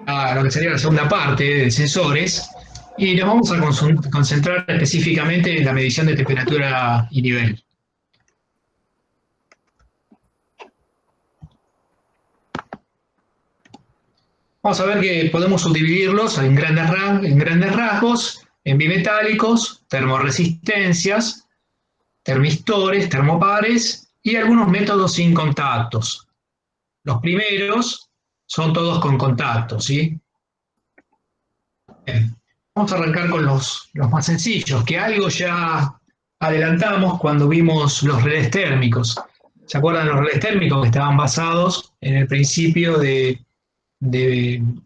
a lo que sería la segunda parte de sensores y nos vamos a concentrar específicamente en la medición de temperatura y nivel. Vamos a ver que podemos subdividirlos en grandes rasgos, en bimetálicos, termoresistencias, termistores, termopares y algunos métodos sin contactos. Los primeros son todos con contactos, ¿sí? Bien. Vamos a arrancar con los más sencillos, que algo ya adelantamos cuando vimos los relés térmicos. ¿Se acuerdan los relés térmicos que estaban basados en el principio de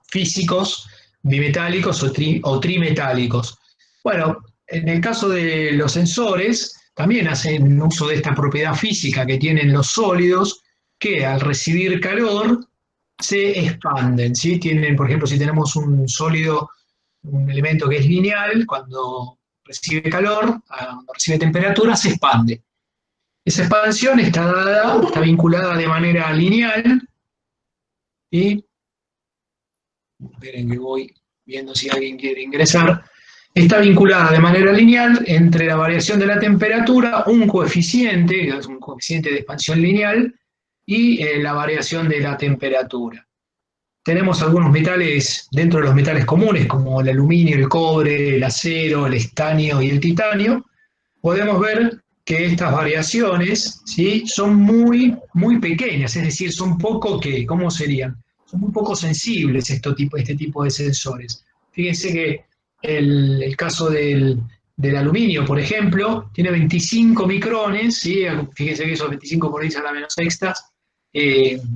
físicos bimetálicos o trimetálicos? Bueno, en el caso de los sensores, también hacen uso de esta propiedad física que tienen los sólidos, que al recibir calor se expanden, ¿sí? Tienen, por ejemplo, si tenemos un sólido, un elemento que es lineal, cuando recibe calor, cuando recibe temperatura, se expande. Esa expansión está vinculada de manera lineal y esperen que voy viendo si alguien quiere ingresar. Está vinculada de manera lineal entre la variación de la temperatura, un coeficiente, que es un coeficiente de expansión lineal, y la variación de la temperatura. Tenemos algunos metales dentro de los metales comunes, como el aluminio, el cobre, el acero, el estaño y el titanio. Podemos ver que estas variaciones, ¿sí?, son muy pequeñas, es decir, son poco que, ¿cómo serían? Son muy poco sensibles este tipo de sensores. Fíjense que el caso del aluminio, por ejemplo, tiene 25 micrones, ¿sí? Fíjense que esos 25 por 10 a la menos sextas,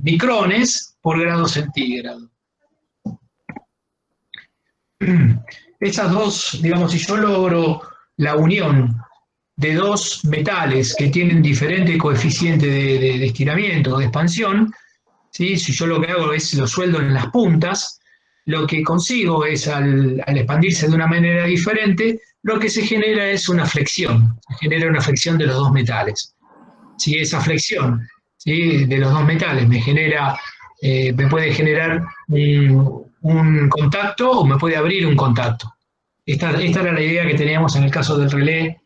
micrones por grado centígrado. Estas dos, digamos, si yo logro la unión de dos metales que tienen diferente coeficiente de estiramiento o de expansión, ¿sí? Si yo lo que hago es lo sueldo en las puntas, lo que consigo es al expandirse de una manera diferente, lo que se genera es una flexión, se genera una flexión de los dos metales. Si esa flexión, ¿sí?, de los dos metales me puede generar un contacto o me puede abrir un contacto. Esta era la idea que teníamos en el caso del relé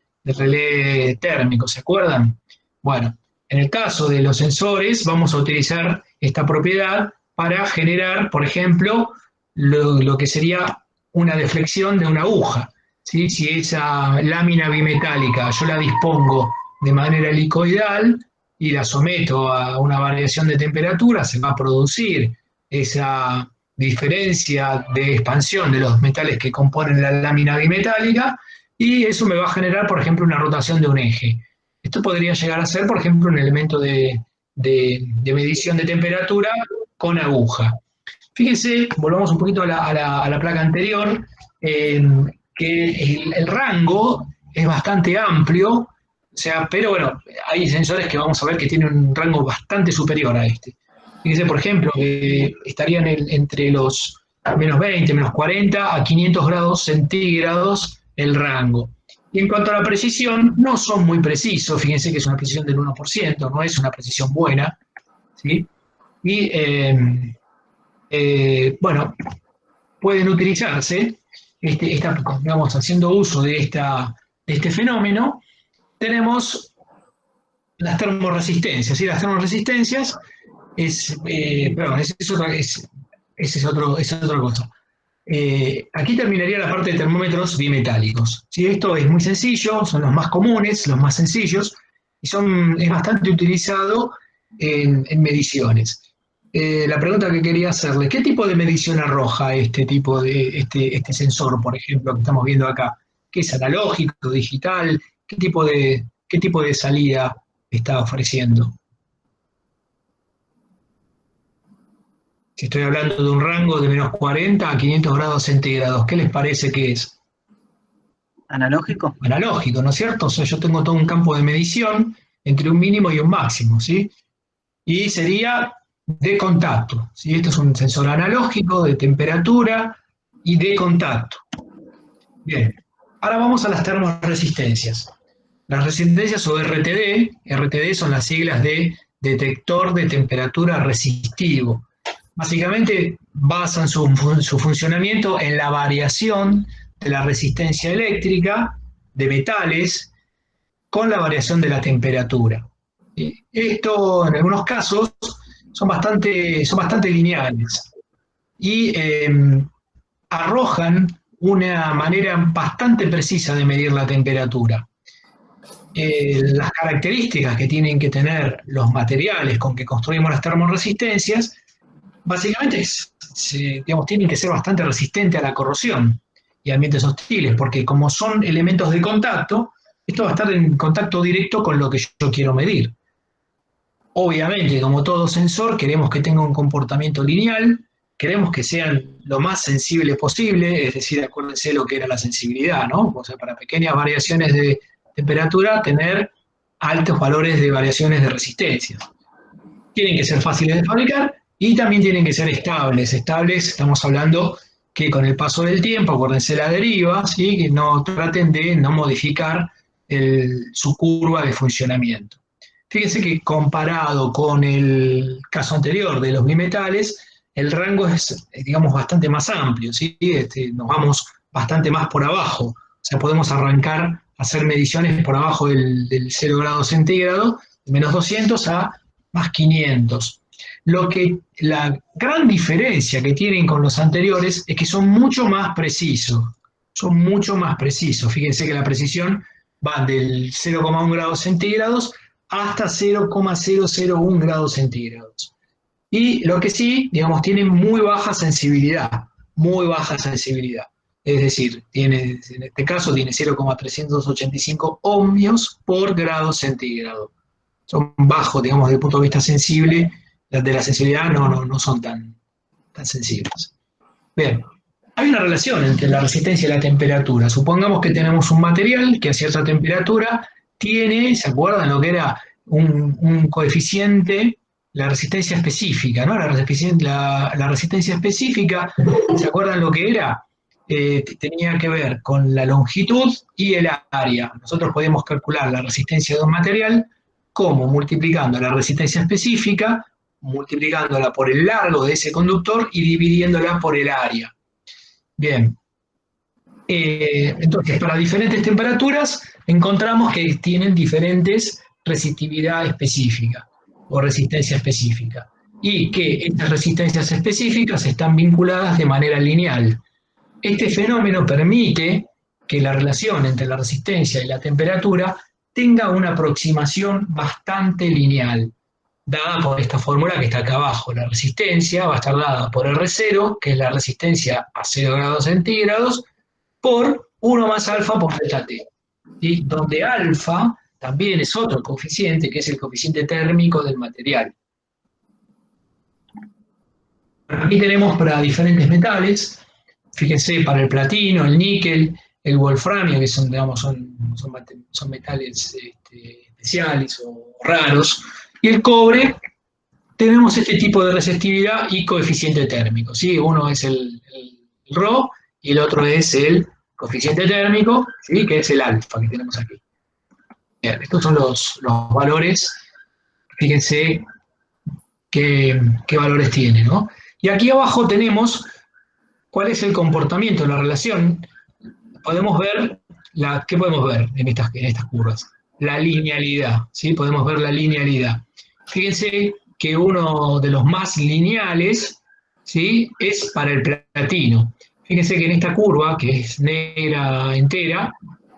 térmico, ¿se acuerdan? Bueno, en el caso de los sensores vamos a utilizar esta propiedad para generar, por ejemplo, lo que sería una deflexión de una aguja, ¿sí? Si esa lámina bimetálica yo la dispongo de manera helicoidal y la someto a una variación de temperatura, se va a producir esa diferencia de expansión de los metales que componen la lámina bimetálica y eso me va a generar, por ejemplo, una rotación de un eje. Esto podría llegar a ser, por ejemplo, un elemento de medición de temperatura con aguja. Fíjense, volvamos un poquito a la placa anterior, que el rango es bastante amplio, o sea, pero bueno, hay sensores que vamos a ver que tienen un rango bastante superior a este. Fíjense, por ejemplo, que estarían entre los menos 20, menos 40 a 500 grados centígrados el rango. Y en cuanto a la precisión, no son muy precisos, fíjense que es una precisión del 1%, no es una precisión buena, ¿sí? Y bueno, pueden utilizarse, digamos, haciendo uso de este fenómeno, tenemos las termoresistencias, ¿sí? Las termoresistencias es otra cosa. Aquí terminaría la parte de termómetros bimetálicos, ¿sí? Esto es muy sencillo, son los más comunes, los más sencillos, y es bastante utilizado en mediciones. La pregunta que quería hacerle, ¿qué tipo de medición arroja este sensor, por ejemplo, que estamos viendo acá? ¿Qué es analógico, digital? ¿Qué tipo de salida está ofreciendo? Si estoy hablando de un rango de menos 40 a 500 grados centígrados, ¿qué les parece que es? ¿Analógico? Analógico, ¿no es cierto? O sea, yo tengo todo un campo de medición entre un mínimo y un máximo, ¿sí? Y sería de contacto, ¿sí? Esto es un sensor analógico de temperatura y de contacto. Bien, ahora vamos a las termoresistencias. Las resistencias o RTD son las siglas de detector de temperatura resistivo. básicamente basan su funcionamiento en la variación de la resistencia eléctrica de metales con la variación de la temperatura. Esto, en algunos casos, son bastante lineales y arrojan una manera bastante precisa de medir la temperatura. Las características que tienen que tener los materiales con que construimos las termoresistencias, básicamente digamos, tienen que ser bastante resistentes a la corrosión y ambientes hostiles, porque como son elementos de contacto, esto va a estar en contacto directo con lo que yo quiero medir. Obviamente, como todo sensor, queremos que tenga un comportamiento lineal, queremos que sean lo más sensibles posible, es decir, acuérdense lo que era la sensibilidad, ¿no? O sea, para pequeñas variaciones de temperatura, tener altos valores de variaciones de resistencia. Tienen que ser fáciles de fabricar y también tienen que ser estables. Estables, estamos hablando que con el paso del tiempo, acuérdense la deriva, ¿sí? Que no traten de no modificar su curva de funcionamiento. Fíjense que comparado con el caso anterior de los bimetales, el rango es, digamos, bastante más amplio, ¿sí? Nos vamos bastante más por abajo. O sea, podemos arrancar a hacer mediciones por abajo del 0 grados centígrados, de menos 200 a más 500. La gran diferencia que tienen con los anteriores es que son mucho más precisos. Son mucho más precisos. Fíjense que la precisión va del 0,1 grados centígrados hasta 0,001 grados centígrados. Y lo que sí, digamos, tienen muy baja sensibilidad, muy baja sensibilidad. Es decir, en este caso tiene 0,385 ohmios por grado centígrado. Son bajos, digamos, desde el punto de vista sensible, de la sensibilidad no son tan sensibles. Bien, hay una relación entre la resistencia y la temperatura. Supongamos que tenemos un material que a cierta temperatura tiene, ¿se acuerdan lo que era un coeficiente, la resistencia específica, ¿no? La resistencia específica, ¿se acuerdan lo que era? Tenía que ver con la longitud y el área. Nosotros podemos calcular la resistencia de un material como multiplicando la resistencia específica, multiplicándola por el largo de ese conductor y dividiéndola por el área. Bien. Entonces, para diferentes temperaturas encontramos que tienen diferentes resistividad específica o resistencia específica y que estas resistencias específicas están vinculadas de manera lineal. Este fenómeno permite que la relación entre la resistencia y la temperatura tenga una aproximación bastante lineal, dada por esta fórmula que está acá abajo. La resistencia va a estar dada por R0, que es la resistencia a 0 grados centígrados, por 1 más alfa por delta T, ¿sí? Donde alfa también es otro coeficiente, que es el coeficiente térmico del material. Aquí tenemos para diferentes metales, fíjense, para el platino, el níquel, el wolframio, que son, digamos, son metales especiales o raros, y el cobre, tenemos este tipo de resistividad y coeficiente térmico, ¿sí? Uno es el Rho y el otro es el coeficiente térmico, ¿sí? Que es el alfa que tenemos aquí. Bien, estos son los valores, fíjense qué valores tiene, ¿no? Y aquí abajo tenemos cuál es el comportamiento, la relación. Podemos ver, ¿qué podemos ver en estas curvas? La linealidad, ¿sí? Podemos ver la linealidad. Fíjense que uno de los más lineales, ¿sí? Es para el platino. Fíjense que en esta curva, que es negra entera,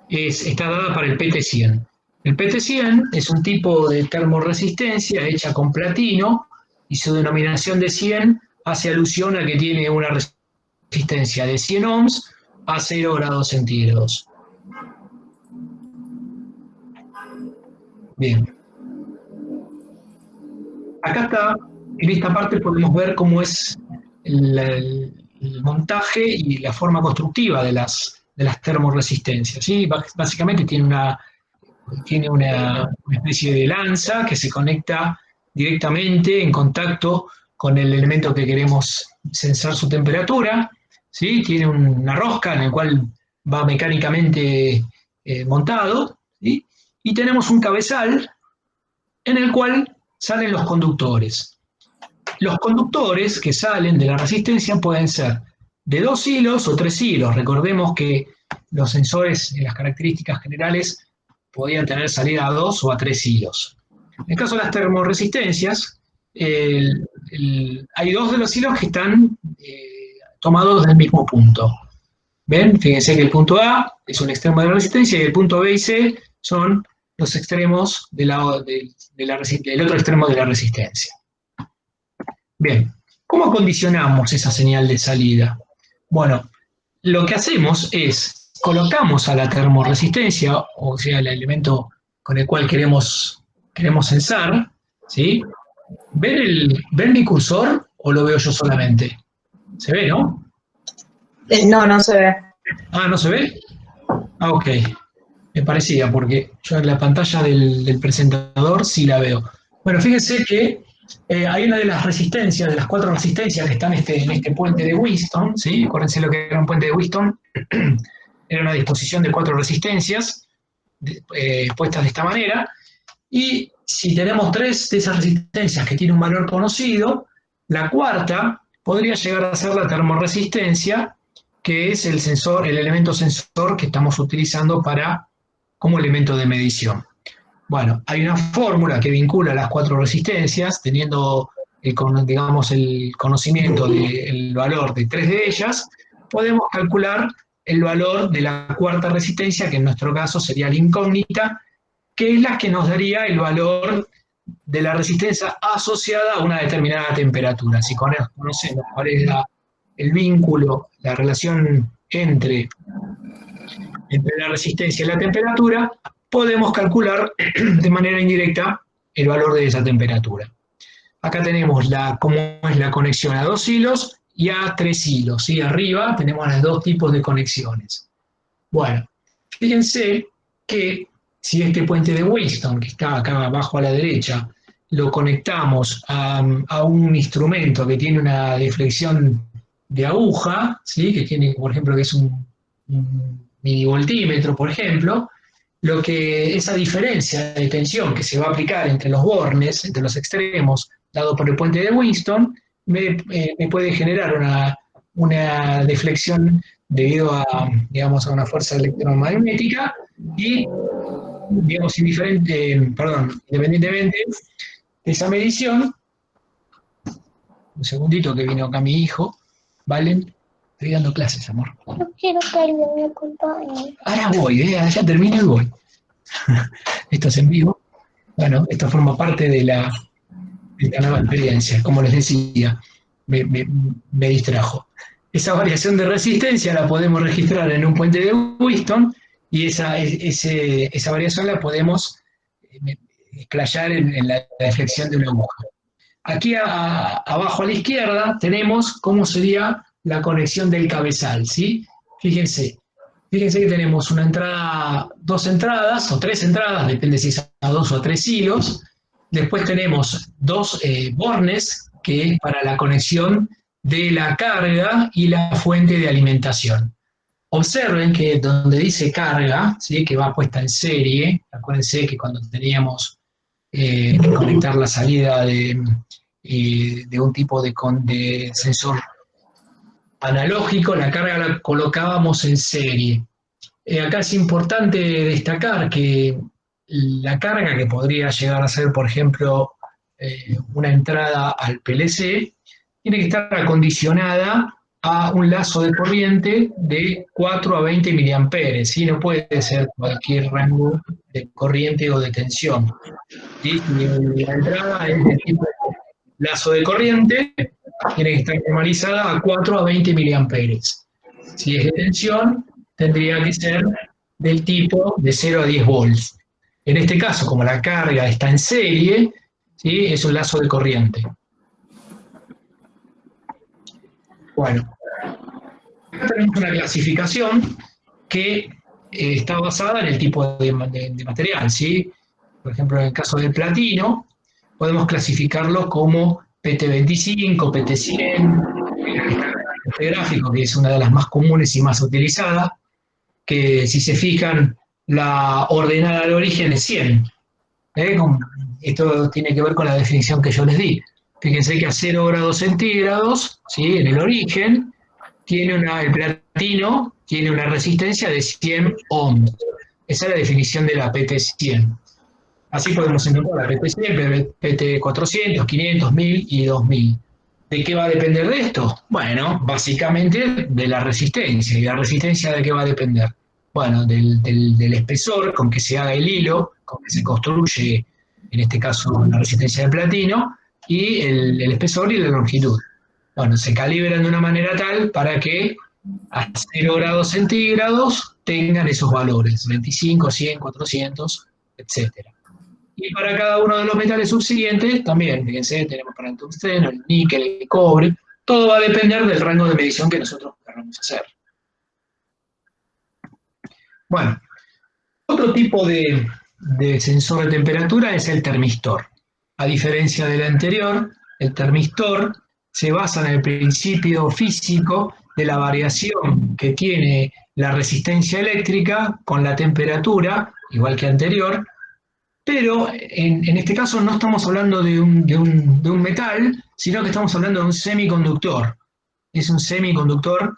está dada para el PT100. El PT100 es un tipo de termoresistencia hecha con platino y su denominación de 100 hace alusión a que tiene una resistencia de 100 ohms a 0 grados centígrados. Bien. Acá está, en esta parte podemos ver cómo es el montaje y la forma constructiva de las termoresistencias, ¿sí? Básicamente tiene una especie de lanza que se conecta directamente en contacto con el elemento que queremos sensar su temperatura, ¿sí? Tiene una rosca en la cual va mecánicamente montado, ¿sí? Y tenemos un cabezal en el cual salen los conductores. Los conductores que salen de la resistencia pueden ser de 2 hilos o 3 hilos. Recordemos que los sensores en las características generales podían tener salida a 2 o a 3 hilos. En el caso de las termoresistencias, hay 2 de los hilos que están tomados del mismo punto. ¿Ven? Fíjense que el punto A es un extremo de la resistencia y el punto B y C son los extremos del otro extremo de la resistencia. Bien, ¿cómo condicionamos esa señal de salida? Bueno, lo que hacemos es, colocamos a la termoresistencia, o sea, el elemento con el cual queremos sensar, ¿sí? ¿Ven mi cursor o lo veo yo solamente? ¿Se ve, no? No, no se ve. Ah, ¿no se ve? Ah, ok. Me parecía, porque yo en la pantalla del presentador sí la veo. Bueno, fíjense que hay una de las resistencias, de las 4 resistencias que están en este puente de Winston, ¿sí? Acuérdense lo que era un puente de Winston. Era una disposición de 4 resistencias puestas de esta manera. Y si tenemos 3 de esas resistencias que tienen un valor conocido, la cuarta podría llegar a ser la termoresistencia, que es el elemento sensor que estamos utilizando como elemento de medición. Bueno, hay una fórmula que vincula las 4 resistencias, teniendo el conocimiento del valor de 3 de ellas, podemos calcular el valor de la cuarta resistencia, que en nuestro caso sería la incógnita, que es la que nos daría el valor de la resistencia asociada a una determinada temperatura. Si conocemos cuál es el vínculo, la relación entre la resistencia y la temperatura, podemos calcular de manera indirecta el valor de esa temperatura. Acá tenemos cómo es la conexión a 2 hilos y a 3 hilos. ¿Sí? Arriba tenemos los 2 tipos de conexiones. Bueno, fíjense que si este puente de Winston, que está acá abajo a la derecha, lo conectamos a un instrumento que tiene una deflexión de aguja, ¿sí? Que tiene, por ejemplo, que es un milivoltímetro, por ejemplo, esa diferencia de tensión que se va a aplicar entre los bornes, entre los extremos, dado por el puente de Winston, me puede generar una deflexión debido a, digamos, a una fuerza electromagnética y, digamos, independientemente de esa medición. Un segundito que vino acá mi hijo, ¿valen? Estoy dando clases, amor. No quiero que alguien me acompañe. Ahora voy, ya termino y voy. Esto es en vivo. Bueno, esto forma parte de esta nueva experiencia. Como les decía, me distrajo. Esa variación de resistencia la podemos registrar en un puente de Winston y esa variación la podemos explayar en la deflexión de una aguja. Aquí abajo a la izquierda tenemos cómo sería la conexión del cabezal, ¿sí? Fíjense que tenemos 2 entradas o 3 entradas, depende si es a 2 o a 3 hilos. Después tenemos 2 bornes, que es para la conexión de la carga y la fuente de alimentación. Observen que donde dice carga, ¿sí? Que va puesta en serie, acuérdense que cuando teníamos que conectar la salida de un tipo de sensor analógico, la carga la colocábamos en serie. Acá es importante destacar que la carga que podría llegar a ser, por ejemplo, una entrada al PLC, tiene que estar acondicionada a un lazo de corriente de 4 a 20 miliamperes, ¿sí? No puede ser cualquier rango de corriente o de tensión. ¿Sí? Si la entrada es de tipo lazo de corriente, tiene que estar normalizada a 4 a 20 miliamperes. Si es de tensión, tendría que ser del tipo de 0 a 10 volts. En este caso, como la carga está en serie, ¿sí? Es un lazo de corriente. Bueno, acá tenemos una clasificación que está basada en el tipo de material, ¿sí? Por ejemplo, en el caso del platino, podemos clasificarlo como PT25, PT100, este gráfico, que es una de las más comunes y más utilizadas, que si se fijan, la ordenada al origen es 100. Esto tiene que ver con la definición que yo les di. Fíjense que a 0 grados centígrados, ¿sí? En el origen, el platino tiene una resistencia de 100 ohms. Esa es la definición de la PT100. Así podemos encontrar la PT100, PT400, 500, 1000 y 2000. ¿De qué va a depender de esto? Bueno, básicamente de la resistencia. ¿Y la resistencia de qué va a depender? Bueno, del espesor con que se haga el hilo, con que se construye, en este caso, la resistencia del platino, y el espesor y la longitud. Bueno, se calibran de una manera tal para que a 0 grados centígrados tengan esos valores, 25, 100, 400, etcétera. Y para cada uno de los metales subsiguientes, también, fíjense, tenemos para el tungsteno, el níquel, el cobre, todo va a depender del rango de medición que nosotros queramos hacer. Bueno, otro tipo de sensor de temperatura es el termistor. A diferencia del anterior, el termistor se basa en el principio físico de la variación que tiene la resistencia eléctrica con la temperatura, igual que anterior, pero en este caso no estamos hablando de un metal, sino que estamos hablando de un semiconductor. Es un semiconductor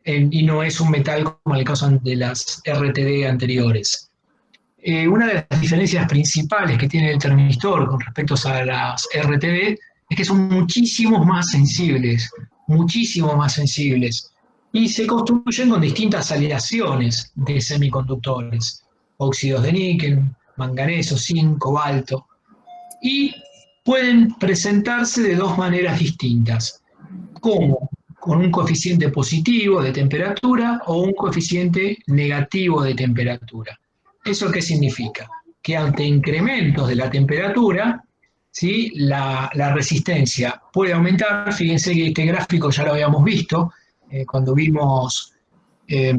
y no es un metal como en el caso de las RTD anteriores. Una de las diferencias principales que tiene el termistor con respecto a las RTD es que son muchísimo más sensibles, y se construyen con distintas aleaciones de semiconductores, óxidos de níquel, manganeso, zinc, cobalto, y pueden presentarse de dos maneras distintas, como con un coeficiente positivo de temperatura o un coeficiente negativo de temperatura. ¿Eso qué significa? Que ante incrementos de la temperatura, ¿sí? la resistencia puede aumentar. Fíjense que este gráfico ya lo habíamos visto cuando vimos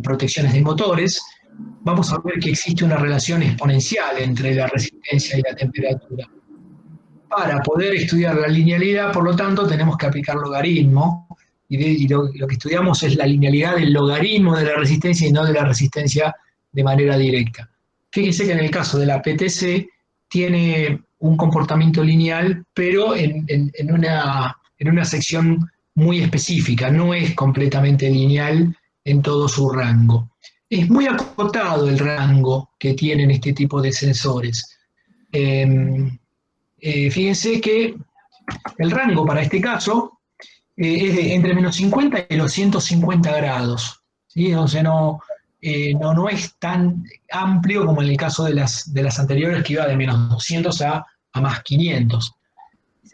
protecciones de motores. Vamos a ver que existe una relación exponencial entre la resistencia y la temperatura. Para poder estudiar la linealidad, por lo tanto, tenemos que aplicar logaritmo, y lo que estudiamos es la linealidad del logaritmo de la resistencia y no de la resistencia de manera directa. Fíjense que en el caso de la PTC tiene un comportamiento lineal, pero en una sección muy específica, no es completamente lineal en todo su rango. Es muy acotado el rango que tienen este tipo de sensores. Fíjense que el rango para este caso es de entre menos 50 y los 150 grados. ¿Sí? Entonces no es tan amplio como en el caso de las anteriores, que iba de menos 200 a más 500.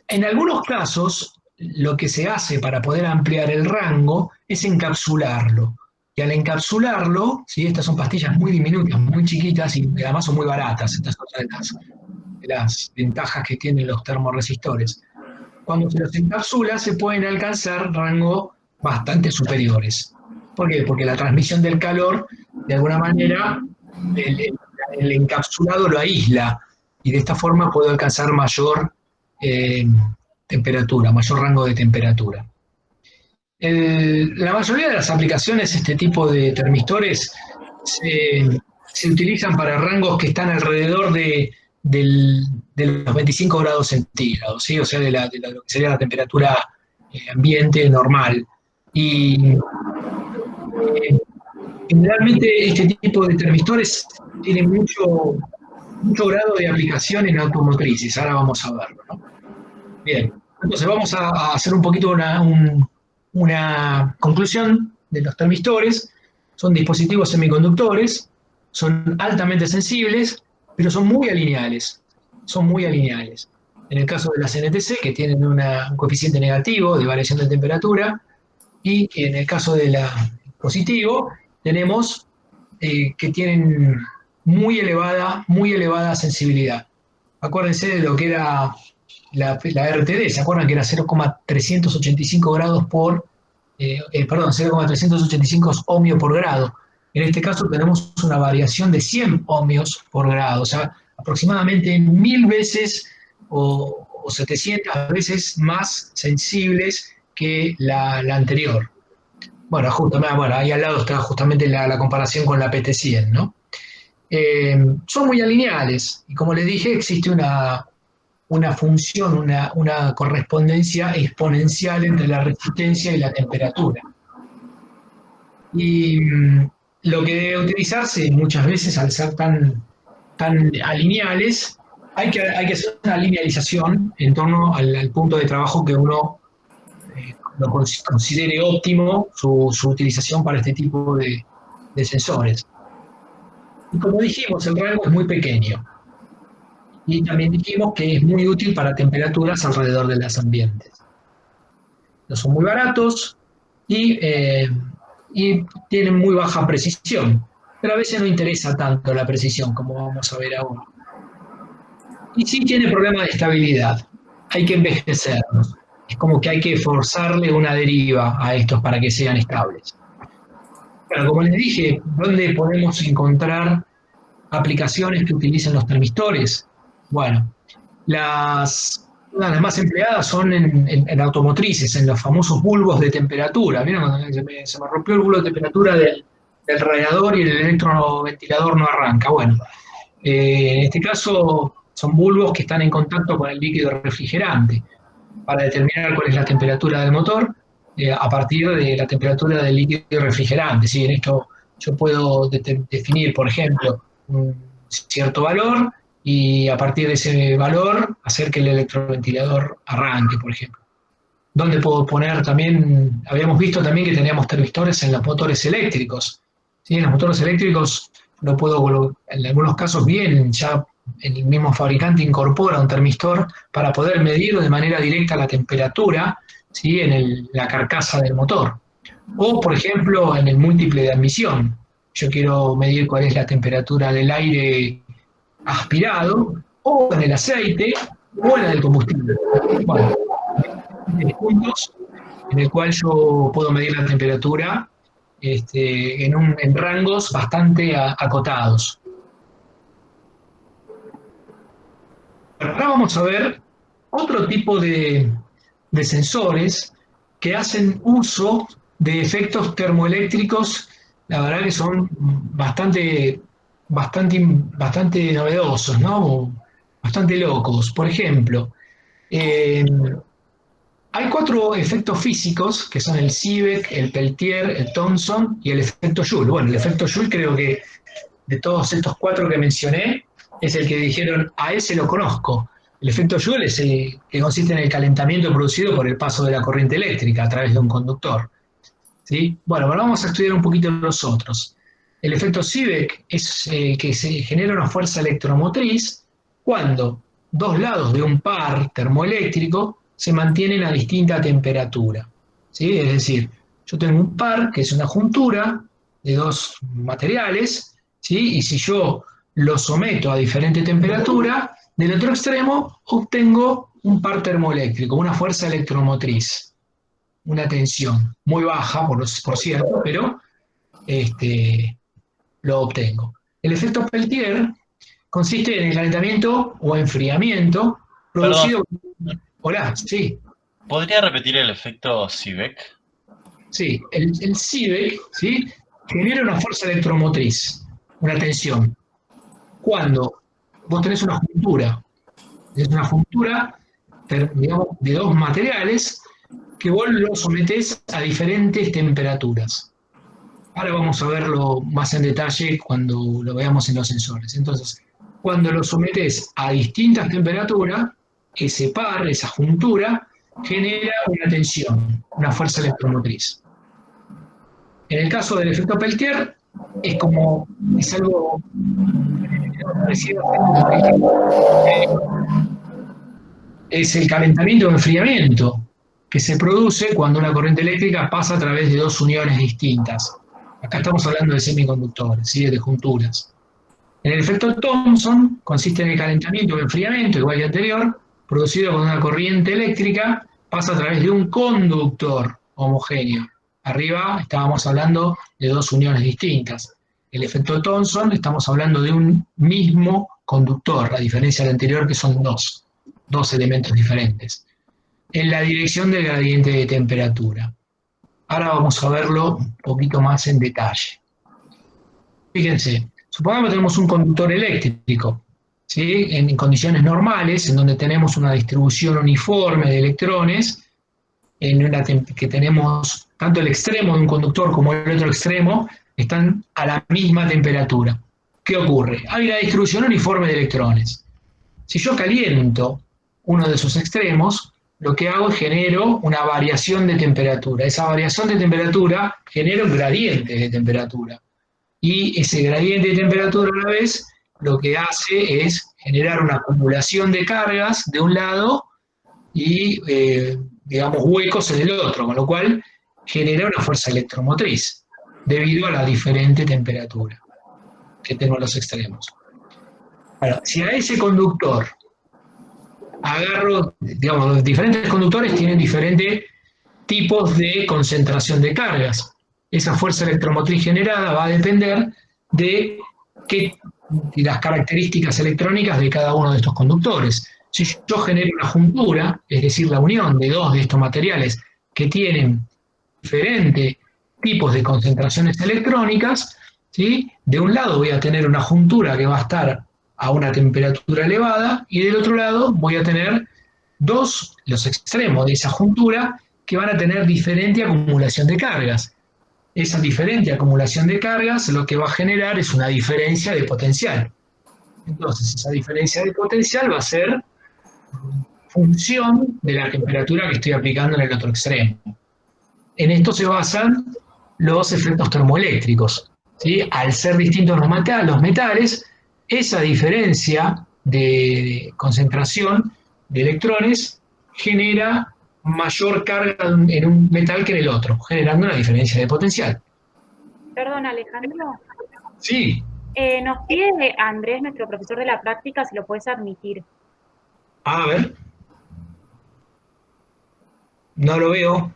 En algunos casos, lo que se hace para poder ampliar el rango es encapsularlo. Y al encapsularlo, ¿sí? Estas son pastillas muy diminutas, muy chiquitas y además son muy baratas. Estas son de las ventajas que tienen los termorresistores. Cuando se los encapsula se pueden alcanzar rangos bastante superiores. ¿Por qué? Porque la transmisión del calor, de alguna manera, el encapsulado lo aísla y de esta forma puede alcanzar mayor temperatura, mayor rango de temperatura. La mayoría de las aplicaciones, este tipo de termistores, se utilizan para rangos que están alrededor de los 25 grados centígrados, ¿sí? O sea, de lo que sería la temperatura ambiente normal. Y generalmente este tipo de termistores tienen mucho grado de aplicación en automotrices. Ahora vamos a verlo, ¿no? Bien, entonces vamos a hacer un poquito una conclusión de los termistores. Son dispositivos semiconductores, son altamente sensibles, pero son muy alineales. En el caso de las NTC, que tienen un coeficiente negativo de variación de temperatura, y en el caso de la positivo, tenemos que tienen muy elevada sensibilidad. Acuérdense de lo que era la RTD, ¿se acuerdan que era 0,385 grados 0,385 ohmios por grado? En este caso tenemos una variación de 100 ohmios por grado, o sea, aproximadamente 1000 veces o 700 veces más sensibles que la anterior. Bueno, ahí al lado está justamente la comparación con la PT100, ¿no? Son muy alineales y como les dije, existe una una función, una correspondencia exponencial entre la resistencia y la temperatura. Y lo que debe utilizarse muchas veces, al ser tan alineales, hay que hacer una linealización en torno al punto de trabajo que uno lo considere óptimo su utilización para este tipo de sensores. Y como dijimos, el rango es muy pequeño. Y también dijimos que es muy útil para temperaturas alrededor de los ambientes. No son muy baratos y tienen muy baja precisión, pero a veces no interesa tanto la precisión, como vamos a ver ahora. Y sí tiene problemas de estabilidad, hay que envejecerlos. Es como que hay que forzarle una deriva a estos para que sean estables. Pero como les dije, ¿dónde podemos encontrar aplicaciones que utilicen los termistores? Bueno, una de las más empleadas son en automotrices, en los famosos bulbos de temperatura. ¿Vieron cuando se me rompió el bulbo de temperatura del radiador y el electroventilador no arranca? Bueno, en este caso son bulbos que están en contacto con el líquido refrigerante para determinar cuál es la temperatura del motor a partir de la temperatura del líquido refrigerante. ¿Sí? En esto yo puedo definir, por ejemplo, un cierto valor y a partir de ese valor hacer que el electroventilador arranque, por ejemplo. Donde puedo poner también, habíamos visto también que teníamos termistores en los motores eléctricos. ¿Sí? En los motores eléctricos lo puedo, en algunos casos bien, ya el mismo fabricante incorpora un termistor para poder medir de manera directa la temperatura, ¿sí? En la carcasa del motor. O, por ejemplo, en el múltiple de admisión. Yo quiero medir cuál es la temperatura del aire aspirado, o en el aceite, o en el combustible. Bueno, hay puntos en el cual yo puedo medir la temperatura en rangos bastante acotados. Ahora vamos a ver otro tipo de sensores que hacen uso de efectos termoeléctricos, la verdad que son bastante novedosos, ¿no? Bastante locos. Por ejemplo, hay 4 efectos físicos que son el Seebeck, el Peltier, el Thomson y el efecto Joule. Bueno, el efecto Joule creo que de todos estos 4 que mencioné es el que dijeron, a ese lo conozco. El efecto Joule es el que consiste en el calentamiento producido por el paso de la corriente eléctrica a través de un conductor. ¿Sí? Bueno, ahora vamos a estudiar un poquito los otros. El efecto Seebeck es que se genera una fuerza electromotriz cuando 2 lados de un par termoeléctrico se mantienen a distinta temperatura. ¿Sí? Es decir, yo tengo un par que es una juntura de 2 materiales, ¿sí? Y si yo lo someto a diferente temperatura, del otro extremo obtengo un par termoeléctrico, una fuerza electromotriz, una tensión muy baja, por cierto, pero lo obtengo. El efecto Peltier consiste en el calentamiento o enfriamiento producido... Perdón, Hola, sí. ¿podría repetir el efecto Seebeck? Sí, el Seebeck, ¿sí? Genera una fuerza electromotriz, una tensión. Cuando vos tenés una juntura digamos, de 2 materiales que vos lo sometés a diferentes temperaturas. Ahora vamos a verlo más en detalle cuando lo veamos en los sensores. Entonces, cuando lo sometés a distintas temperaturas, ese par, esa juntura, genera una tensión, una fuerza electromotriz. En el caso del efecto Peltier, es algo parecido es el calentamiento o enfriamiento que se produce cuando una corriente eléctrica pasa a través de 2 uniones distintas. Acá estamos hablando de semiconductores, ¿sí? De junturas. En el efecto Thomson consiste en el calentamiento o enfriamiento, igual que anterior, producido cuando una corriente eléctrica pasa a través de un conductor homogéneo. Arriba estábamos hablando de 2 uniones distintas. El efecto Thomson estamos hablando de un mismo conductor, a diferencia del anterior que son 2 elementos diferentes, en la dirección del gradiente de temperatura. Ahora vamos a verlo un poquito más en detalle. Fíjense, supongamos que tenemos un conductor eléctrico, ¿sí? En condiciones normales, en donde tenemos una distribución uniforme de electrones, que tenemos tanto el extremo de un conductor como el otro extremo, están a la misma temperatura. ¿Qué ocurre? Hay una distribución uniforme de electrones. Si yo caliento uno de sus extremos, lo que hago es genero una variación de temperatura. Esa variación de temperatura genera un gradiente de temperatura. Y ese gradiente de temperatura a la vez lo que hace es generar una acumulación de cargas de un lado y, digamos, huecos en el otro, con lo cual genera una fuerza electromotriz debido a la diferente temperatura que tengo en los extremos. Ahora, si a ese conductor agarro, digamos, los diferentes conductores tienen diferentes tipos de concentración de cargas. Esa fuerza electromotriz generada va a depender de las características electrónicas de cada uno de estos conductores. Si yo genero una juntura, es decir, la unión de dos de estos materiales que tienen diferentes tipos de concentraciones electrónicas, ¿sí? De un lado voy a tener una juntura que va a estar a una temperatura elevada y del otro lado voy a tener los extremos de esa juntura que van a tener diferente acumulación de cargas. Esa diferente acumulación de cargas lo que va a generar es una diferencia de potencial. Entonces, esa diferencia de potencial va a ser función de la temperatura que estoy aplicando en el otro extremo. En esto se basan los efectos termoeléctricos, ¿sí? Al ser distintos los metales, esa diferencia de concentración de electrones genera mayor carga en un metal que en el otro, generando una diferencia de potencial. Perdón, Alejandro. Sí. Nos pide Andrés, nuestro profesor de la práctica, si lo puedes admitir. A ver. No lo veo.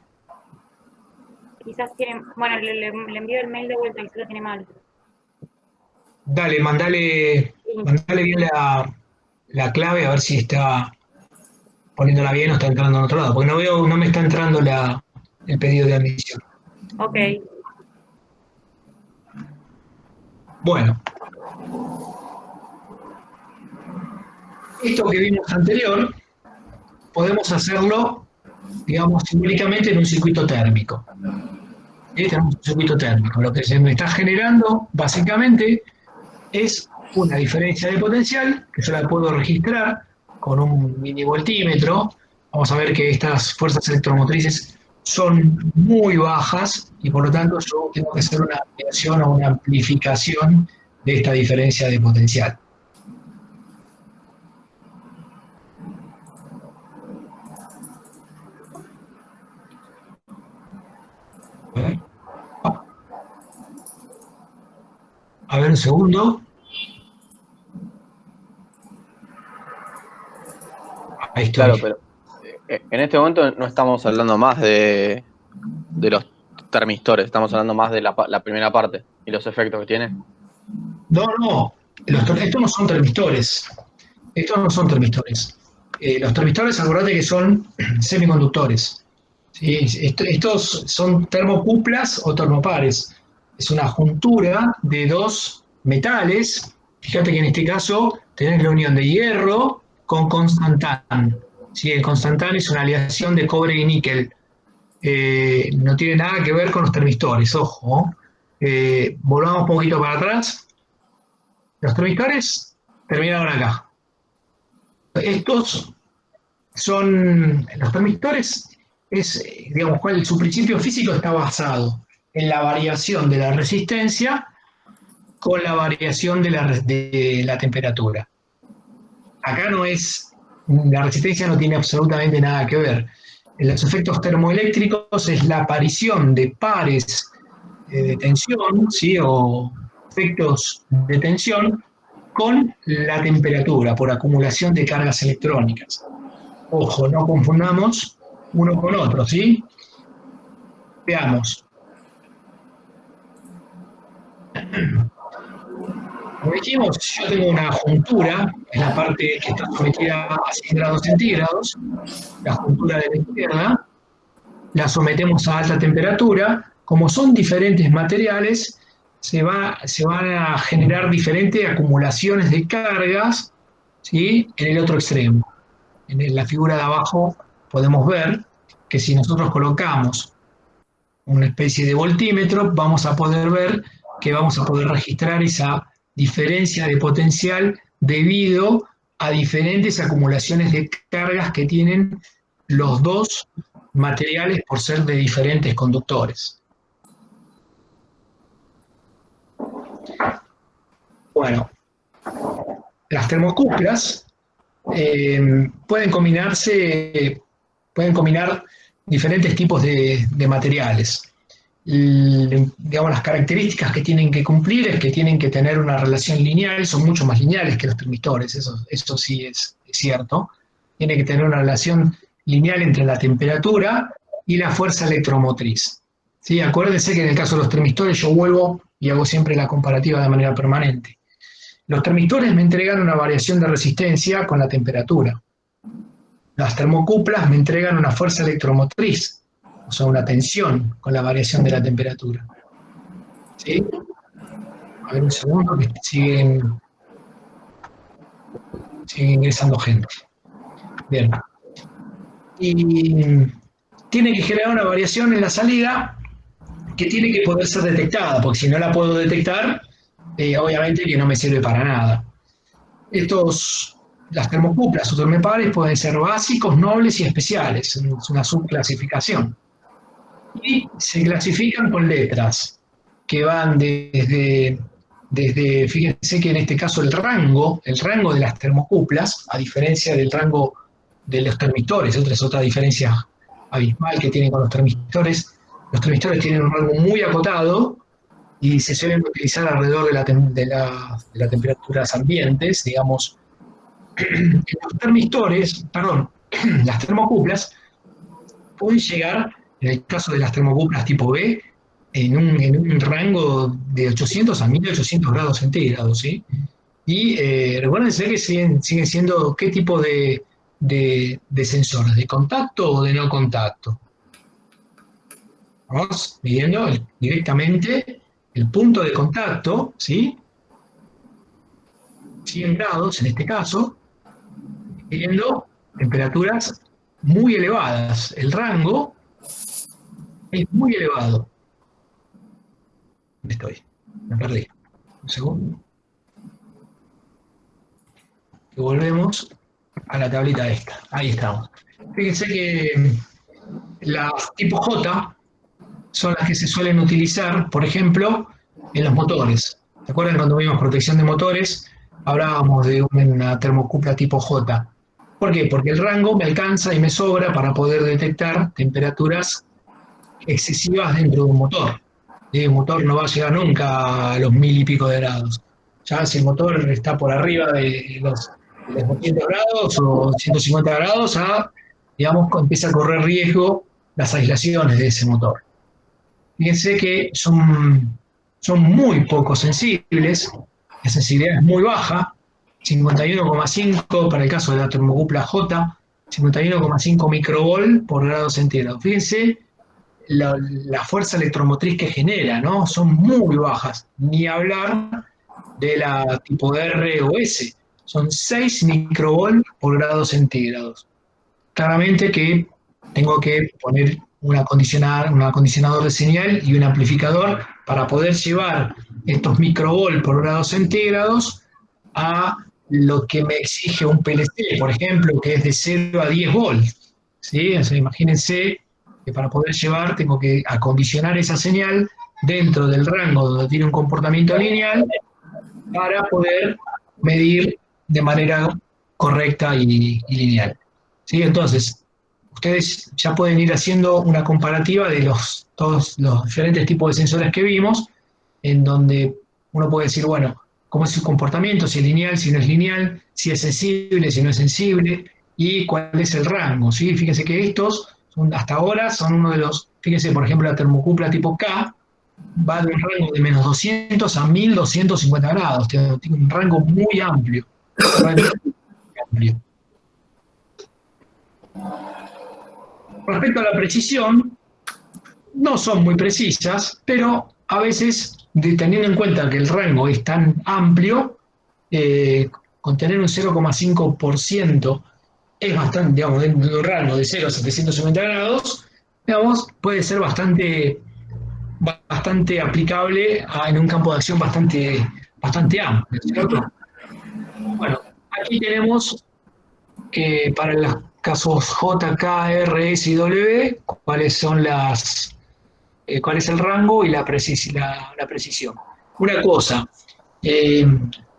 Quizás tiene... Bueno, le envío el mail de vuelta, quizás lo tiene mal. Dale, mandale bien la clave a ver si está poniéndola bien o está entrando en otro lado, porque no me está entrando el pedido de admisión. Ok. Bueno. Esto que vimos anterior, podemos hacerlo, digamos, simbólicamente en un circuito térmico. Tenemos un circuito térmico. Lo que se me está generando, básicamente, es una diferencia de potencial, que yo la puedo registrar con un minivoltímetro. Vamos a ver que estas fuerzas electromotrices son muy bajas y por lo tanto yo tengo que hacer una ampliación o una amplificación de esta diferencia de potencial. A ver un segundo. Ahí estoy. Claro, pero en este momento no estamos hablando más de los termistores, estamos hablando más de la primera parte y los efectos que tiene. No. Estos no son termistores. Estos no son termistores. Los termistores, acordate que son semiconductores. ¿Sí? Estos son termocuplas o termopares. Es una juntura de dos metales. Fíjate que en este caso tenés la unión de hierro con constantán. ¿Sí? El constantán es una aleación de cobre y níquel. No tiene nada que ver con los termistores, ojo. Volvamos un poquito para atrás. Los termistores terminaron acá. Estos son, los termistores, digamos, su principio físico está basado en la variación de la resistencia con la variación de la temperatura. Acá la resistencia no tiene absolutamente nada que ver. En los efectos termoeléctricos es la aparición de pares de tensión, ¿sí? O efectos de tensión con la temperatura por acumulación de cargas electrónicas. Ojo, no confundamos uno con otro, ¿sí? Veamos. Como dijimos, yo tengo una juntura, es la parte que está sometida a 100 grados centígrados, la juntura de la izquierda, la sometemos a alta temperatura. Como son diferentes materiales, se van a generar diferentes acumulaciones de cargas ¿sí? En el otro extremo. En la figura de abajo podemos ver que si nosotros colocamos una especie de voltímetro, vamos a poder ver que vamos a poder registrar esa diferencia de potencial debido a diferentes acumulaciones de cargas que tienen los dos materiales por ser de diferentes conductores. Bueno, las termocuplas pueden combinar diferentes tipos de materiales. Digamos, las características que tienen que cumplir es que tienen que tener una relación lineal, son mucho más lineales que los termistores, eso sí es cierto. Tiene que tener una relación lineal entre la temperatura y la fuerza electromotriz. ¿Sí? Acuérdense que en el caso de los termistores yo vuelvo y hago siempre la comparativa de manera permanente. Los termistores me entregan una variación de resistencia con la temperatura. Las termocuplas me entregan una fuerza electromotriz, o sea, una tensión con la variación de la temperatura. ¿Sí? A ver un segundo que sigue ingresando gente. Bien. Y tiene que generar una variación en la salida que tiene que poder ser detectada, porque si no la puedo detectar, obviamente que no me sirve para nada. Las termocuplas o termopares pueden ser básicos, nobles y especiales, es una subclasificación. Y se clasifican con letras que van desde fíjense que en este caso el rango de las termocuplas, a diferencia del rango de los termistores, es otra diferencia abismal que tienen con los termistores tienen un rango muy acotado y se suelen utilizar alrededor de las temperaturas ambientes, digamos. Los termistores, perdón, las termocuplas pueden llegar, en el caso de las termocuplas tipo B, en un rango de 800 a 1800 grados centígrados, ¿sí? Y recuérdense que siguen siendo qué tipo de sensores, ¿de contacto o de no contacto? Vamos midiendo directamente el punto de contacto, ¿sí? 100 grados en este caso, midiendo temperaturas muy elevadas. El rango es muy elevado. ¿Dónde estoy? Me perdí. Un segundo. Y volvemos a la tablita esta. Ahí estamos. Fíjense que las tipo J son las que se suelen utilizar, por ejemplo, en los motores. ¿Se acuerdan cuando vimos protección de motores? Hablábamos de una termocupla tipo J. ¿Por qué? Porque el rango me alcanza y me sobra para poder detectar temperaturas excesivas dentro de un motor. El motor no va a llegar nunca a los 1000 y pico de grados. Ya si el motor está por arriba de los 200 grados o 150 grados, digamos, empieza a correr riesgo las aislaciones de ese motor. Fíjense que son muy poco sensibles, la sensibilidad es muy baja, 51,5 para el caso de la termocupla J, 51,5 microvol por grado centígrado. Fíjense la fuerza electromotriz que genera, ¿no? Son muy bajas, ni hablar de la tipo R o S, son 6 microvol por grado centígrados. Claramente que tengo que poner un acondicionador de señal y un amplificador para poder llevar estos microvol por grados centígrados a lo que me exige un PLC, por ejemplo, que es de 0 a 10 volts. ¿Sí? O sea, imagínense que para poder llevar tengo que acondicionar esa señal dentro del rango donde tiene un comportamiento lineal para poder medir de manera correcta y lineal. ¿Sí? Entonces, ustedes ya pueden ir haciendo una comparativa de todos los diferentes tipos de sensores que vimos, en donde uno puede decir, bueno, cómo es su comportamiento, si es lineal, si no es lineal, si es sensible, si no es sensible, y cuál es el rango, ¿sí? Fíjense que estos, hasta ahora, son uno de los, fíjense, por ejemplo, la termocupla tipo K, va de un rango de menos 200 a 1250 grados, tiene un rango muy amplio. Respecto a la precisión, no son muy precisas, pero a veces, teniendo en cuenta que el rango es tan amplio, con tener un 0,5% es bastante, digamos, de un rango de 0 a 750 grados, digamos, puede ser bastante aplicable en un campo de acción bastante amplio, ¿cierto? Bueno, aquí tenemos para los casos J, K, R, S y W, cuál es el rango y la precisión. Una cosa,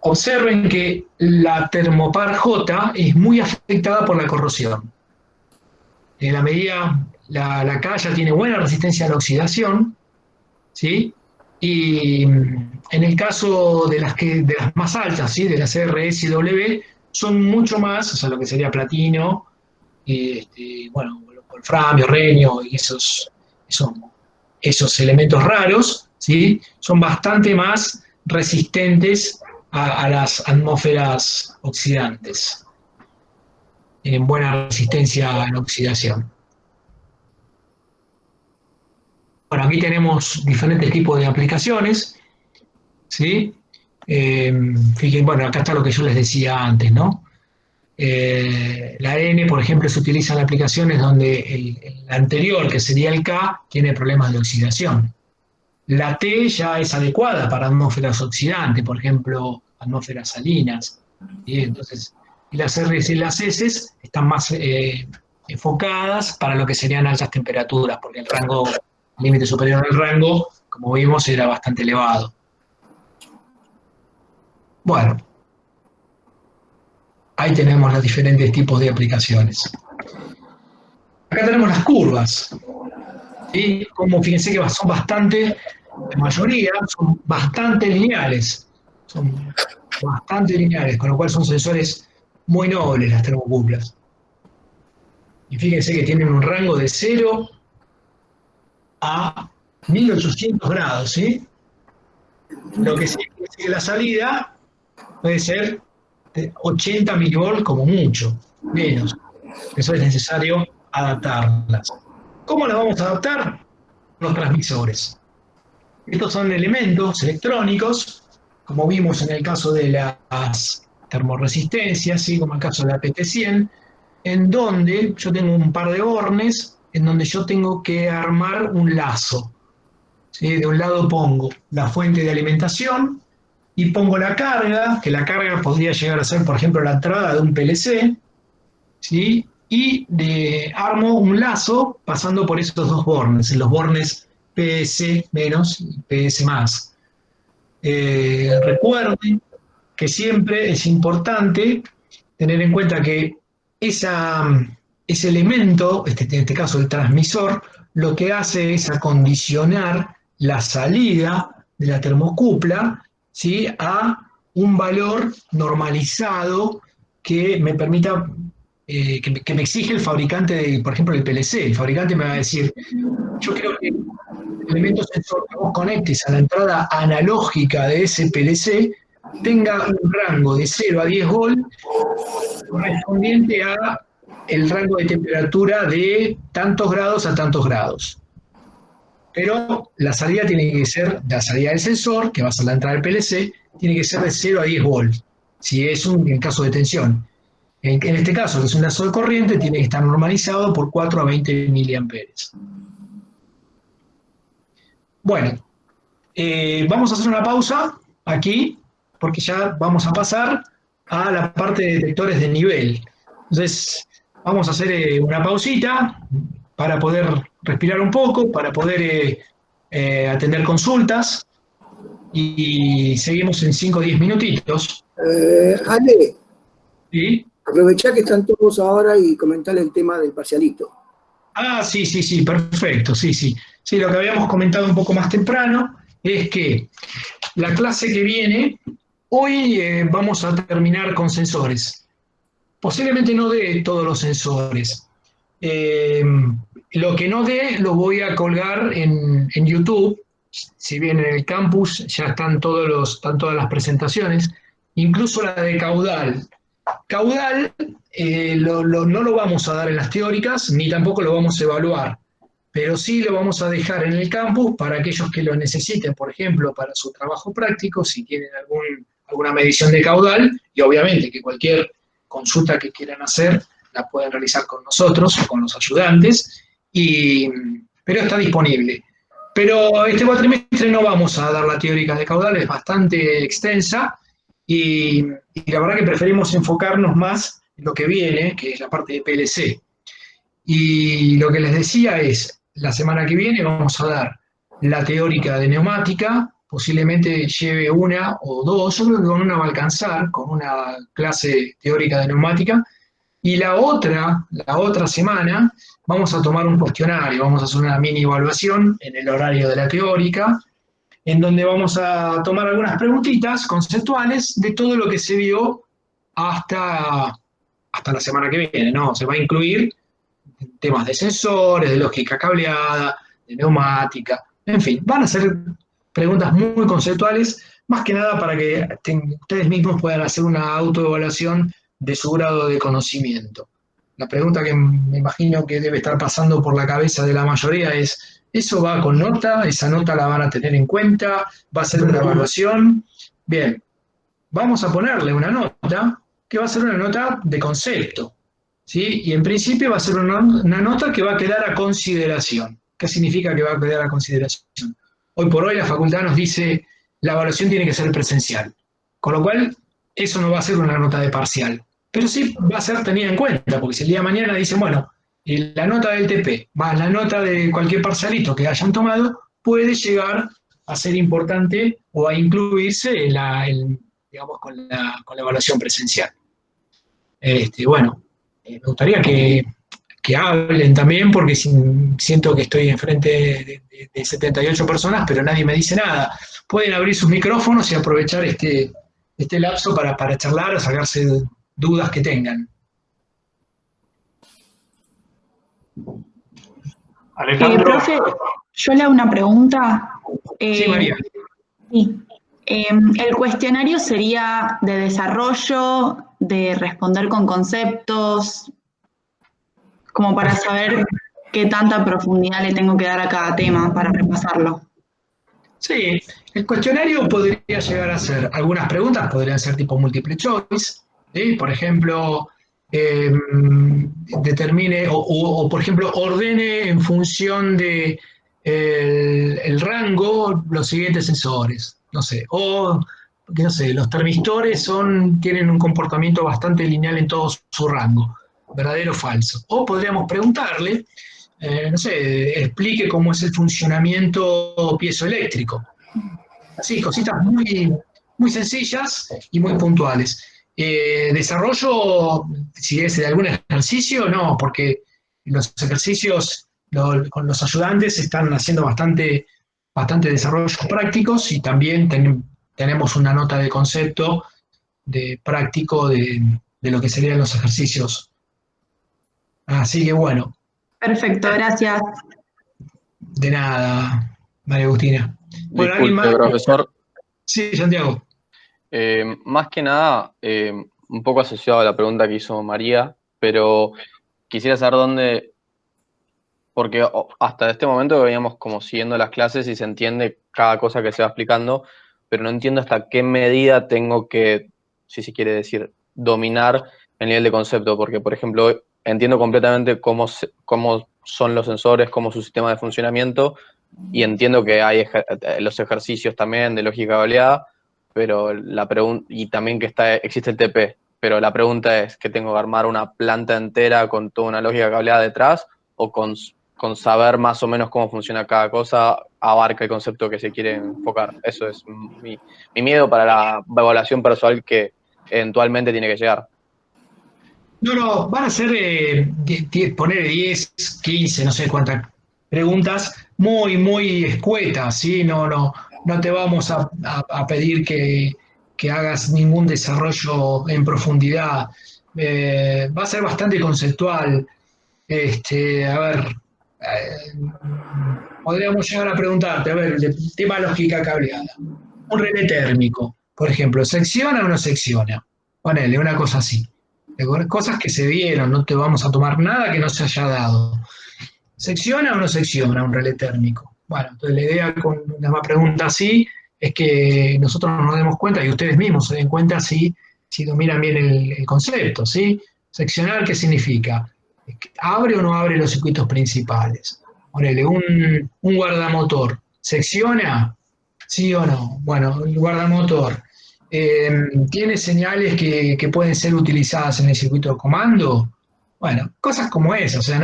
observen que la termopar J es muy afectada por la corrosión. En la medida, la K ya tiene buena resistencia a la oxidación, ¿sí? Y en el caso de las más altas, ¿sí? De las R, S y W, son mucho más, o sea, lo que sería platino, bueno, wolframio, renio y esos elementos raros, ¿sí? Son bastante más resistentes a las atmósferas oxidantes. Tienen buena resistencia a la oxidación. Bueno, aquí tenemos diferentes tipos de aplicaciones, ¿sí? Fíjense, bueno, acá está lo que yo les decía antes, ¿no? La N, por ejemplo, se utiliza en aplicaciones donde el anterior, que sería el K, tiene problemas de oxidación. La T ya es adecuada para atmósferas oxidantes, por ejemplo, atmósferas salinas. ¿Sí? Entonces, y las R y las S están más enfocadas para lo que serían altas temperaturas, porque el límite superior al rango, como vimos, era bastante elevado. Bueno, ahí tenemos los diferentes tipos de aplicaciones. Acá tenemos las curvas. ¿Sí? Como fíjense que son bastante, la mayoría son bastante lineales. Son bastante lineales, con lo cual son sensores muy nobles las termocuplas. Y fíjense que tienen un rango de 0 a 1800 grados, ¿sí? Lo que significa que la salida puede ser de 80 milivolts como mucho, menos. Eso es necesario adaptarlas. ¿Cómo las vamos a adaptar? Los transmisores. Estos son elementos electrónicos, como vimos en el caso de las termoresistencias, ¿sí? Como el caso de la PT100, en donde yo tengo un par de bornes, en donde yo tengo que armar un lazo. ¿Sí? De un lado pongo la fuente de alimentación y pongo la carga, que la carga podría llegar a ser, por ejemplo, la entrada de un PLC, ¿sí? Y armo un lazo pasando por esos dos bornes, los bornes PS- y PS+. Recuerden que siempre es importante tener en cuenta que ese elemento, en este caso el transmisor, lo que hace es acondicionar la salida de la termocupla, ¿sí? A un valor normalizado que me permita, que me exige el fabricante, por ejemplo, del PLC. El fabricante me va a decir, yo creo que el elemento sensor que vos conectes a la entrada analógica de ese PLC tenga un rango de 0 a 10 volts correspondiente a el rango de temperatura de tantos grados a tantos grados. Pero la salida tiene que ser, la salida del sensor, que va a ser la entrada del PLC, tiene que ser de 0 a 10 volts, si es en caso de tensión. En este caso, que es un lazo de corriente, tiene que estar normalizado por 4 a 20 miliamperes. Bueno, vamos a hacer una pausa aquí, porque ya vamos a pasar a la parte de detectores de nivel. Entonces, vamos a hacer una pausita para poder respirar un poco, para poder atender consultas, y seguimos en 5 o 10 minutitos. Ale, ¿Sí? aprovechá que están todos ahora y comentar el tema del parcialito. Ah, sí, perfecto, sí. Sí, lo que habíamos comentado un poco más temprano es que la clase que viene, hoy vamos a terminar con sensores. Posiblemente no dé todos los sensores. Lo que no dé lo voy a colgar en YouTube. Si bien en el campus ya están todas las presentaciones, incluso la de caudal. Caudal no lo vamos a dar en las teóricas, ni tampoco lo vamos a evaluar, pero sí lo vamos a dejar en el campus para aquellos que lo necesiten, por ejemplo, para su trabajo práctico, si tienen alguna medición de caudal, y obviamente que cualquier consulta que quieran hacer la pueden realizar con nosotros o con los ayudantes, pero está disponible. Pero este cuatrimestre no vamos a dar la teórica de caudal, es bastante extensa, y la verdad que preferimos enfocarnos más en lo que viene, que es la parte de PLC. Y lo que les decía es, la semana que viene vamos a dar la teórica de neumática, posiblemente lleve una o dos, yo creo que con una va a alcanzar, con una clase teórica de neumática, y la otra semana vamos a tomar un cuestionario, vamos a hacer una mini evaluación en el horario de la teórica, en donde vamos a tomar algunas preguntitas conceptuales de todo lo que se vio hasta la semana que viene, ¿no? Se va a incluir temas de sensores, de lógica cableada, de neumática, en fin, van a ser preguntas muy conceptuales, más que nada para que ustedes mismos puedan hacer una autoevaluación de su grado de conocimiento. La pregunta que me imagino que debe estar pasando por la cabeza de la mayoría es, ¿eso va con nota? ¿Esa nota la van a tener en cuenta? ¿Va a ser una evaluación? Bien, vamos a ponerle una nota que va a ser una nota de concepto, ¿sí? Y en principio va a ser una nota que va a quedar a consideración. ¿Qué significa que va a quedar a consideración? Hoy por hoy la facultad nos dice la evaluación tiene que ser presencial, con lo cual eso no va a ser una nota de parcial, pero sí va a ser tenida en cuenta, porque si el día de mañana dicen, bueno, la nota del TP más la nota de cualquier parcialito que hayan tomado, puede llegar a ser importante o a incluirse digamos, con la evaluación presencial. Bueno, me gustaría que hablen también, porque siento que estoy enfrente de 78 personas, pero nadie me dice nada. Pueden abrir sus micrófonos y aprovechar este lapso para charlar o sacarse dudas que tengan. Alejandro. Profe, yo le hago una pregunta. Sí, María. Sí. El cuestionario sería de desarrollo, de responder con conceptos, como para saber qué tanta profundidad le tengo que dar a cada tema para repasarlo. Sí, el cuestionario podría llegar a ser, algunas preguntas podrían ser tipo multiple choice, ¿sí? Por ejemplo, determine o por ejemplo ordene en función de el rango los siguientes sensores, no sé, o no sé, los termistores tienen un comportamiento bastante lineal en todo su rango, verdadero o falso. O podríamos preguntarle, no sé, explique cómo es el funcionamiento piezoeléctrico. Así, cositas muy, muy sencillas y muy puntuales. Desarrollo, si es de algún ejercicio, no, porque los ejercicios con los ayudantes están haciendo bastante desarrollos prácticos y también tenemos una nota de concepto práctico de lo que serían los ejercicios. Así que bueno. Perfecto, gracias. De nada, María Agustina. Bueno, ¿alguien Disculpe, más? profesor. Sí, Santiago. Más que nada, un poco asociado a la pregunta que hizo María, pero quisiera saber dónde, porque hasta este momento veníamos como siguiendo las clases y se entiende cada cosa que se va explicando, pero no entiendo hasta qué medida tengo que, si se quiere decir, dominar el nivel de concepto, porque, por ejemplo, entiendo completamente cómo son los sensores, cómo es su sistema de funcionamiento, y entiendo que hay los ejercicios también de lógica cableada, pero y también que existe el TP, pero la pregunta es que tengo que armar una planta entera con toda una lógica cableada detrás, o con saber más o menos cómo funciona cada cosa abarca el concepto que se quiere enfocar. Eso es mi miedo para la evaluación personal que eventualmente tiene que llegar. No, van a ser, poner 10, 15, no sé cuántas preguntas muy, muy escuetas, ¿sí? No te vamos a pedir que hagas ningún desarrollo en profundidad. Va a ser bastante conceptual. A ver, podríamos llegar a preguntarte, a ver, el tema lógica cableada. Un relé térmico, por ejemplo, ¿secciona o no secciona? Ponele, una cosa así. Cosas que se vieron, no te vamos a tomar nada que no se haya dado. ¿Secciona o no secciona un relé térmico? Bueno, entonces la idea con una pregunta así es que nosotros nos demos cuenta, y ustedes mismos se den cuenta si dominan bien el concepto, ¿sí? Seccionar, ¿qué significa? ¿Abre o no abre los circuitos principales? Ponele, un guardamotor, ¿secciona? ¿Sí o no? Bueno, el guardamotor, ¿tiene señales que pueden ser utilizadas en el circuito de comando? Bueno, cosas como esas, o sea,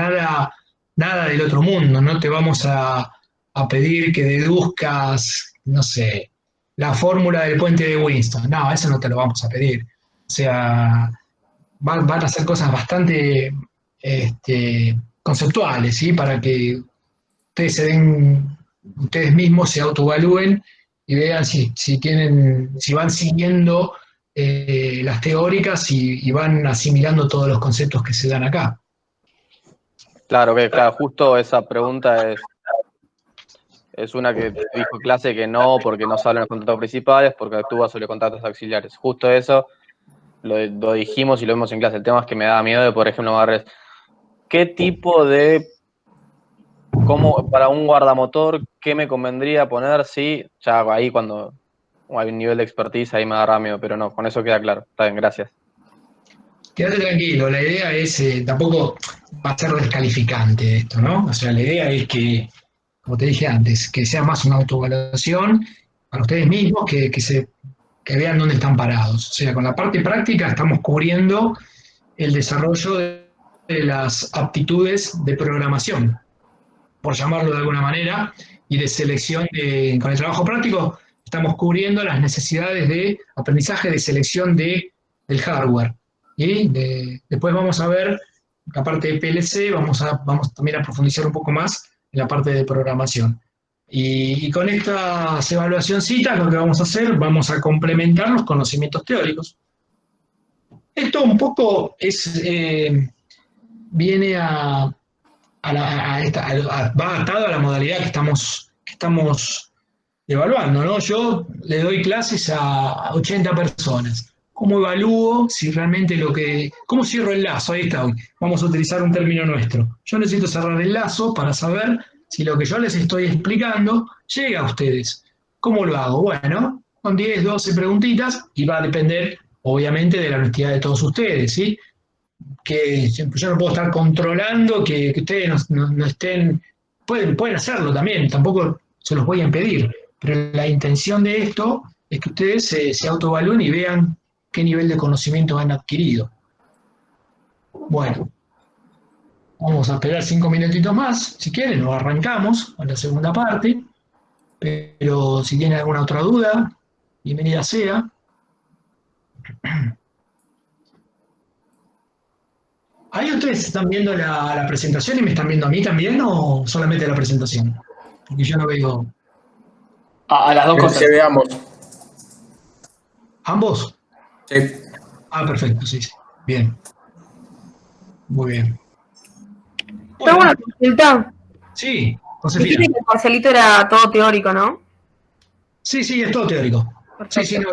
nada del otro mundo, no te vamos a pedir que deduzcas, no sé, la fórmula del puente de Winston. No, eso no te lo vamos a pedir. O sea, van a ser cosas bastante conceptuales, ¿sí? Para que ustedes mismos se autoevalúen y vean si van siguiendo las teóricas y van asimilando todos los conceptos que se dan acá. Claro, justo esa pregunta es una que dijo clase que no, porque no salen los contactos principales, porque actúa sobre contactos auxiliares. Justo eso lo dijimos y lo vimos en clase. El tema es que me da miedo de, por ejemplo, ¿qué tipo de, para un guardamotor, qué me convendría poner? Sí, ya ahí cuando hay un nivel de expertise, ahí me da miedo, pero no, con eso queda claro. Está bien, gracias. Quédate tranquilo, la idea es, tampoco va a ser descalificante esto, ¿no? O sea, la idea es que, como te dije antes, que sea más una autoevaluación para ustedes mismos, que vean dónde están parados. O sea, con la parte práctica estamos cubriendo el desarrollo de las aptitudes de programación, por llamarlo de alguna manera, y de selección con el trabajo práctico estamos cubriendo las necesidades de aprendizaje de selección del hardware. Y después vamos a ver la parte de PLC, vamos también a profundizar un poco más en la parte de programación. Y con estas evaluacioncitas lo que vamos a hacer, vamos a complementar los conocimientos teóricos. Esto un poco viene va atado a la modalidad que estamos evaluando, ¿no? Yo le doy clases a 80 personas. ¿Cómo evalúo si realmente cómo cierro el lazo? Ahí está, vamos a utilizar un término nuestro. Yo necesito cerrar el lazo para saber si lo que yo les estoy explicando llega a ustedes. ¿Cómo lo hago? Bueno, con 10, 12 preguntitas, y va a depender, obviamente, de la honestidad de todos ustedes, ¿sí? Que yo no puedo estar controlando que ustedes no estén... Pueden hacerlo también, tampoco se los voy a impedir, pero la intención de esto es que ustedes se autoevalúen y vean qué nivel de conocimiento han adquirido. Bueno, vamos a esperar 5 minutitos más, si quieren, o arrancamos con la segunda parte, pero si tienen alguna otra duda, bienvenida sea. ¿Ahí ustedes están viendo la presentación y me están viendo a mí también, o solamente la presentación? Porque yo no veo... A las dos cosas. Que veamos. ¿Ambos? Sí. Ah, perfecto, sí. Bien. Muy bien. Tengo una consulta. Sí, Josefina. Dijiste que el parcialito era todo teórico, ¿no? Sí, es todo teórico. Perfecto. Sí, no,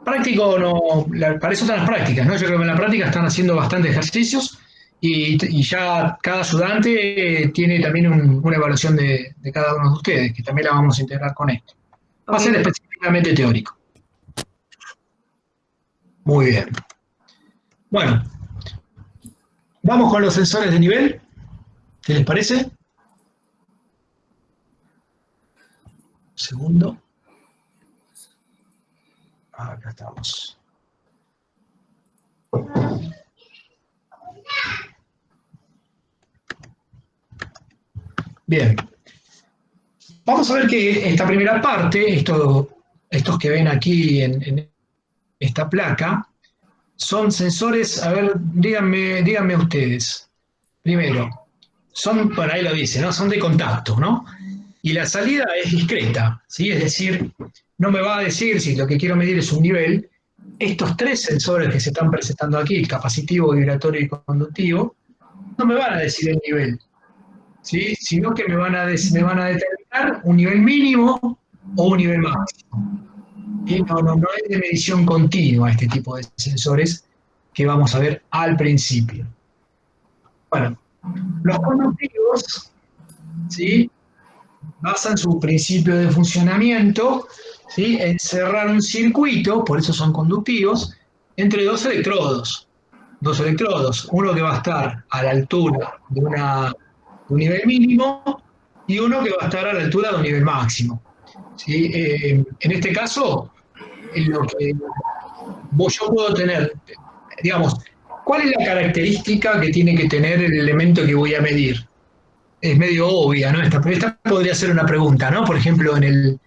práctico no, para eso están las prácticas, ¿no? Yo creo que en la práctica están haciendo bastantes ejercicios y ya cada ayudante tiene también una evaluación de cada uno de ustedes, que también la vamos a integrar con esto. Va a ser específicamente teórico. Muy bien. Bueno, vamos con los sensores de nivel. ¿Qué les parece? Un segundo. Acá estamos. Bien. Vamos a ver que esta primera parte, estos que ven aquí en esta placa, son sensores, a ver, díganme ustedes. Primero, por ahí lo dice, ¿no? Son de contacto, ¿no? Y la salida es discreta, ¿sí? Es decir, no me va a decir si lo que quiero medir es un nivel. Estos 3 sensores que se están presentando aquí, capacitivo, vibratorio y conductivo, no me van a decir el nivel, ¿sí? Sino que me van a determinar un nivel mínimo o un nivel máximo. Y no es de medición continua este tipo de sensores que vamos a ver al principio. Bueno, los conductivos, ¿sí?, basan su principio de funcionamiento ¿sí? Cerrar un circuito, por eso son conductivos, entre dos electrodos. Dos electrodos, uno que va a estar a la altura de un nivel mínimo y uno que va a estar a la altura de un nivel máximo. ¿Sí? En este caso, lo que yo puedo tener, digamos, ¿cuál es la característica que tiene que tener el elemento que voy a medir? Es medio obvia, ¿no? Esta podría ser una pregunta, ¿no? Por ejemplo, en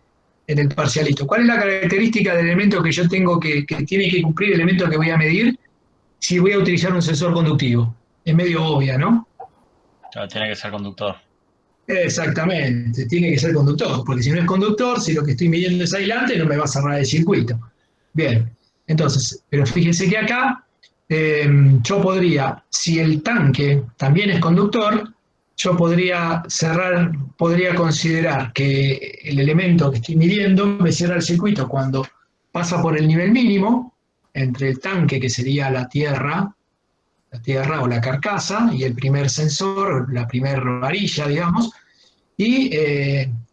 el parcialito. ¿Cuál es la característica del elemento que yo tengo que tiene que cumplir el elemento que voy a medir si voy a utilizar un sensor conductivo? Es medio obvia, ¿no? Claro, tiene que ser conductor. Exactamente, tiene que ser conductor, porque si no es conductor, si lo que estoy midiendo es aislante, no me va a cerrar el circuito. Bien, entonces, pero fíjense que acá yo podría, si el tanque también es conductor, yo podría considerar que el elemento que estoy midiendo me cierra el circuito cuando pasa por el nivel mínimo entre el tanque, que sería la tierra o la carcasa, y el primer sensor, la primera varilla, digamos, y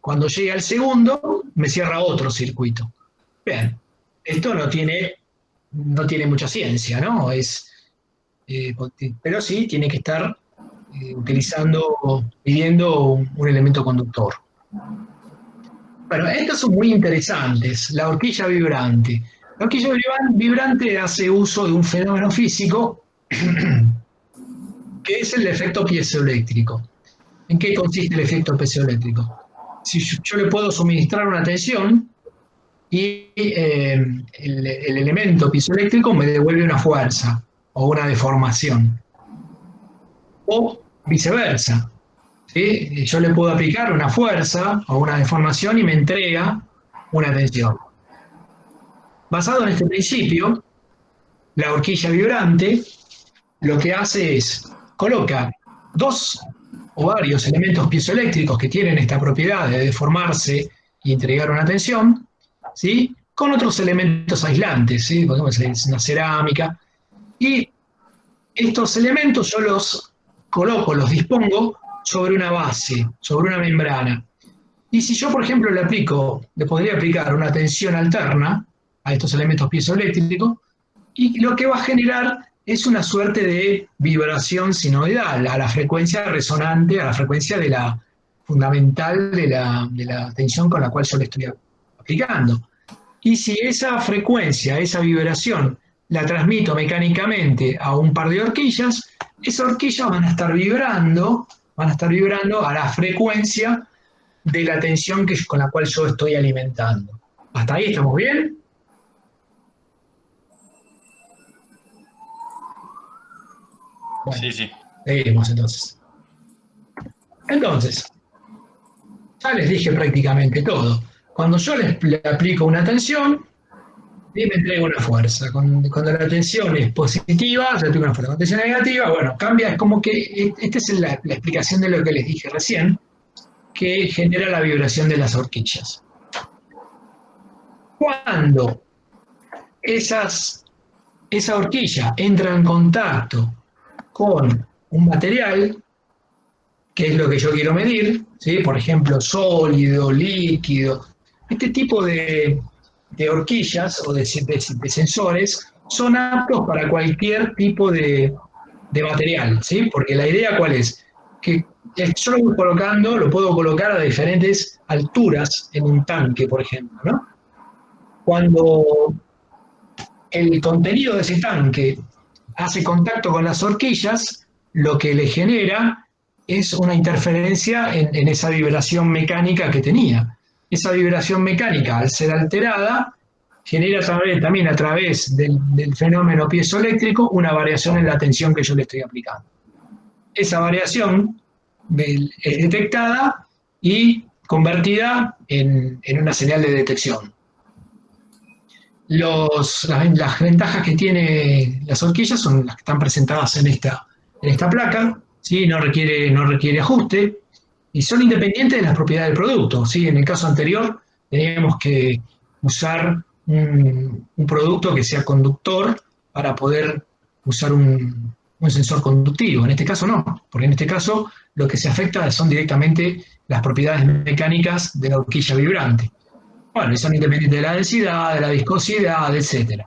cuando llegue al segundo, me cierra otro circuito. Bien, esto no tiene mucha ciencia, ¿no? Pero sí tiene que estar midiendo un elemento conductor. Bueno, estos son muy interesantes. La horquilla vibrante. La horquilla vibrante hace uso de un fenómeno físico que es el efecto piezoeléctrico. ¿En qué consiste el efecto piezoeléctrico? Si yo le puedo suministrar una tensión y el elemento piezoeléctrico me devuelve una fuerza o una deformación. O viceversa. ¿Sí? Yo le puedo aplicar una fuerza o una deformación y me entrega una tensión. Basado en este principio, la horquilla vibrante lo que hace es coloca dos o varios elementos piezoeléctricos que tienen esta propiedad de deformarse y entregar una tensión, ¿sí? Con otros elementos aislantes, ¿sí? Por ejemplo, es una cerámica. Y estos elementos yo los coloco, los dispongo sobre una base, sobre una membrana. Y si yo, por ejemplo, le podría aplicar una tensión alterna a estos elementos piezoeléctricos, y lo que va a generar es una suerte de vibración sinoidal a la frecuencia resonante, a la frecuencia fundamental de la tensión con la cual yo le estoy aplicando. Y si esa frecuencia, esa vibración, la transmito mecánicamente a un par de horquillas, esas horquillas van a estar vibrando a la frecuencia de la tensión con la cual yo estoy alimentando. ¿Hasta ahí estamos bien? Bueno, Sí. seguimos entonces. Entonces, ya les dije prácticamente todo. Cuando yo le aplico una tensión, y me entrega una fuerza. Cuando la tensión es positiva, yo tengo una fuerza. Cuando la tensión es negativa, bueno, cambia. Es como que esta es la explicación de lo que les dije recién, que genera la vibración de las horquillas. Cuando esa horquilla entra en contacto con un material, que es lo que yo quiero medir, ¿sí? Por ejemplo, sólido, líquido, este tipo de horquillas o de sensores son aptos para cualquier tipo de material, ¿sí? Porque la idea, ¿cuál es? Que yo lo puedo colocar a diferentes alturas en un tanque, por ejemplo, ¿no? Cuando el contenido de ese tanque hace contacto con las horquillas, lo que le genera es una interferencia en esa vibración mecánica que tenía. Esa vibración mecánica, al ser alterada, genera también a través del fenómeno piezoeléctrico una variación en la tensión que yo le estoy aplicando. Esa variación es detectada y convertida en una señal de detección. Las ventajas que tienen las horquillas son las que están presentadas en esta placa, ¿sí? No requiere ajuste y son independientes de las propiedades del producto, ¿sí? En el caso anterior teníamos que usar un producto que sea conductor para poder usar un sensor conductivo. En este caso no, porque en este caso lo que se afecta son directamente las propiedades mecánicas de la horquilla vibrante. Bueno, y son independientes de la densidad, de la viscosidad, etc.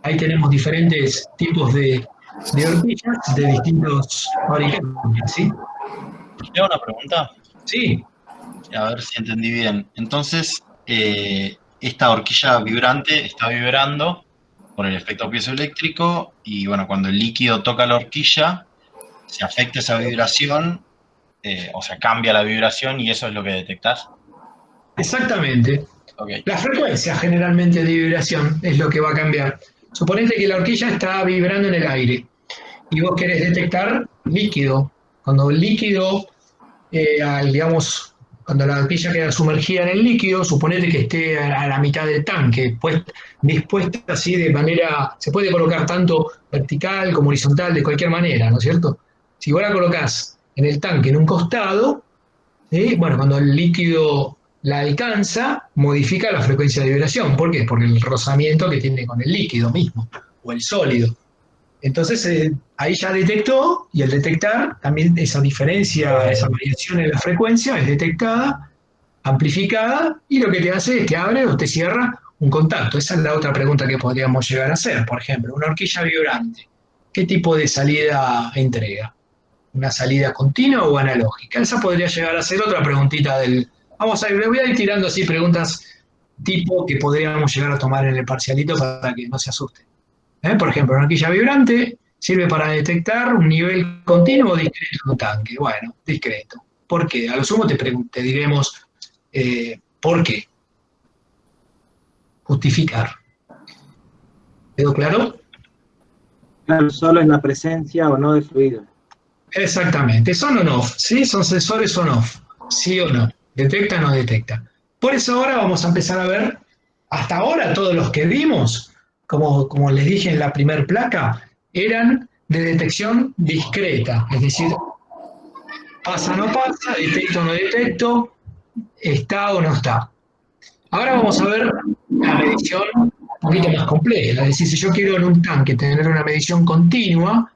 Ahí tenemos diferentes tipos de horquillas de distintos fabricantes, ¿sí? ¿Te hago una pregunta? Sí, A ver si entendí bien. Entonces, esta horquilla vibrante está vibrando por el efecto piezoeléctrico y bueno, cuando el líquido toca la horquilla, se afecta esa vibración, o sea, cambia la vibración y eso es lo que detectás. exactamente. Ok. La frecuencia generalmente de vibración es lo que va a cambiar. Suponete que la horquilla está vibrando en el aire y vos querés detectar líquido. Cuando el líquido, digamos, cuando la horquilla queda sumergida en el líquido, suponete que esté a la mitad del tanque, pues, dispuesta así de manera, se puede colocar tanto vertical como horizontal, de cualquier manera, ¿no es cierto? Si vos la colocás en el tanque en un costado, ¿sí? Bueno, cuando el líquido la alcanza, modifica la frecuencia de vibración. ¿Por qué? Por el rozamiento que tiene con el líquido mismo, o el sólido. Entonces, ahí ya detectó, y al detectar, también esa diferencia, esa variación en la frecuencia es detectada, amplificada, y lo que te hace es que abre o te cierra un contacto. Esa es la otra pregunta que podríamos llegar a hacer. Por ejemplo, una horquilla vibrante, ¿qué tipo de salida entrega? ¿Una salida continua o analógica? Esa podría llegar a ser otra preguntita del... Vamos a ir, le voy a ir tirando así preguntas tipo que podríamos llegar a tomar en el parcialito para que no se asusten. Por ejemplo, una horquilla vibrante sirve para detectar un nivel continuo o discreto en un tanque. Bueno, discreto. ¿Por qué? A lo sumo te diremos ¿por qué? Justificar. ¿Quedó claro? Claro, solo en la presencia o no de fluido. Exactamente, son on-off, ¿sí? Son sensores on-off, sí o no, detecta o no detecta. Por eso ahora vamos a empezar a ver, hasta ahora todos los que vimos, como les dije en la primer placa, eran de detección discreta, es decir, pasa o no pasa, detecto o no detecto, está o no está. Ahora vamos a ver la medición un poquito más compleja, es decir, si yo quiero en un tanque tener una medición continua,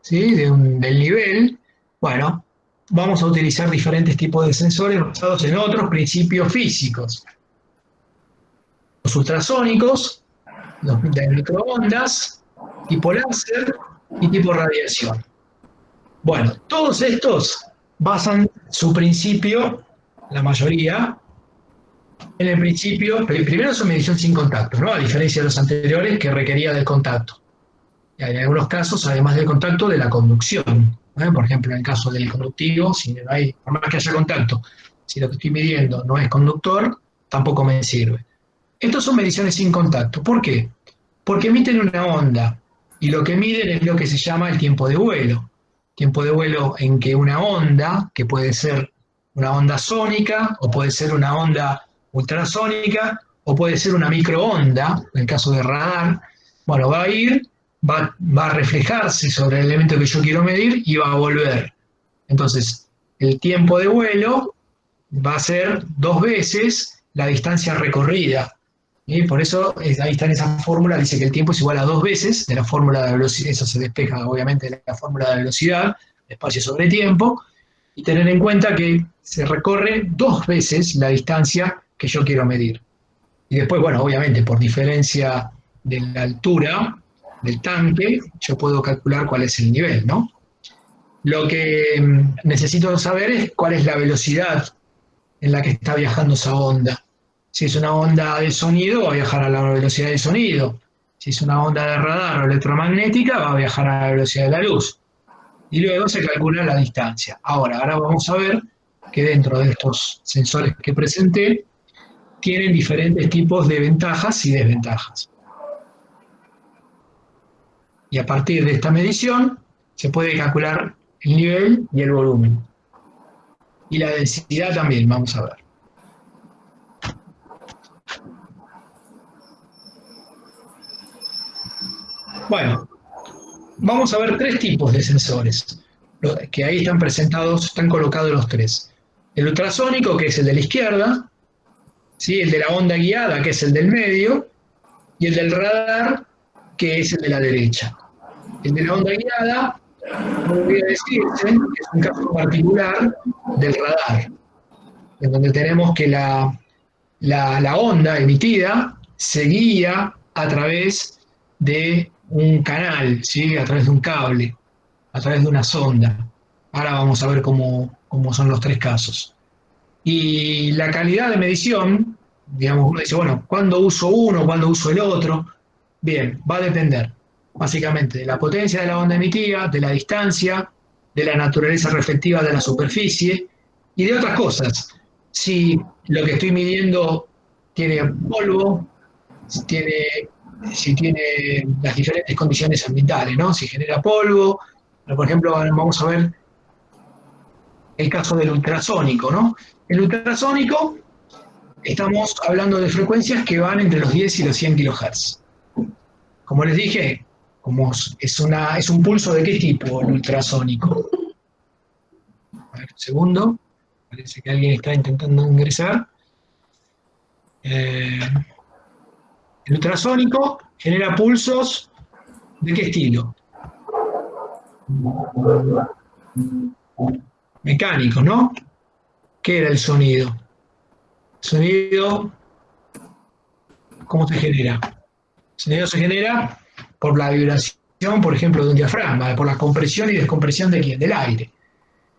¿sí? Del nivel, bueno, vamos a utilizar diferentes tipos de sensores basados en otros principios físicos. Los ultrasónicos, los de microondas, tipo láser y tipo radiación. Bueno, todos estos basan su principio, la mayoría, en el principio, primero su medición sin contacto, ¿no? A diferencia de los anteriores que requería del contacto. En algunos casos, además del contacto, de la conducción. Por ejemplo, en el caso del conductivo, si no hay, por más que haya contacto, si lo que estoy midiendo no es conductor, tampoco me sirve. Estos son mediciones sin contacto. ¿Por qué? Porque emiten una onda y lo que miden es lo que se llama el tiempo de vuelo. Tiempo de vuelo en que una onda, que puede ser una onda sónica o puede ser una onda ultrasónica o puede ser una microonda, en el caso de radar, bueno, va a ir, va a reflejarse sobre el elemento que yo quiero medir y va a volver. Entonces, el tiempo de vuelo va a ser 2 veces la distancia recorrida. ¿Sí? Por eso, ahí está en esa fórmula, dice que el tiempo es igual a 2 veces de la fórmula de velocidad, eso se despeja obviamente de la fórmula de velocidad, espacio sobre tiempo, y tener en cuenta que se recorre 2 veces la distancia que yo quiero medir. Y después, bueno, obviamente por diferencia de la altura del tanque, yo puedo calcular cuál es el nivel, ¿no? Lo que necesito saber es cuál es la velocidad en la que está viajando esa onda. Si es una onda de sonido, va a viajar a la velocidad del sonido. Si es una onda de radar o electromagnética, va a viajar a la velocidad de la luz. Y luego se calcula la distancia. Ahora vamos a ver que dentro de estos sensores que presenté, tienen diferentes tipos de ventajas y desventajas. Y a partir de esta medición, se puede calcular el nivel y el volumen. Y la densidad también, vamos a ver. Bueno, vamos a ver 3 tipos de sensores, que ahí están presentados, están colocados los 3. El ultrasónico, que es el de la izquierda, ¿sí? El de la onda guiada, que es el del medio, y el del radar, que es el de la derecha. El de la onda guiada, como voy a decirse, es un caso particular del radar. en donde tenemos que la onda emitida se guía a través de un canal, ¿sí? A través de un cable, a través de una sonda. Ahora vamos a ver cómo son los tres casos. Y la calidad de medición, digamos, uno dice, bueno, ¿cuándo uso uno, cuándo uso el otro? Bien, va a depender básicamente de la potencia de la onda emitida, de la distancia, de la naturaleza reflectiva de la superficie y de otras cosas. Si lo que estoy midiendo tiene polvo, si tiene las diferentes condiciones ambientales, ¿no? Si genera polvo, por ejemplo, vamos a ver el caso del ultrasónico, ¿no? El ultrasónico, estamos hablando de frecuencias que van entre los 10 y los 100 kHz. Como les dije, es un pulso de qué tipo el ultrasónico. A ver, un segundo. Parece que alguien está intentando ingresar. El ultrasónico genera pulsos ¿de qué estilo? Mecánicos, ¿no? ¿Qué era el sonido? El sonido, ¿cómo se genera? El sonido se genera por la vibración, por ejemplo, de un diafragma, por la compresión y descompresión de ¿quién? Del aire.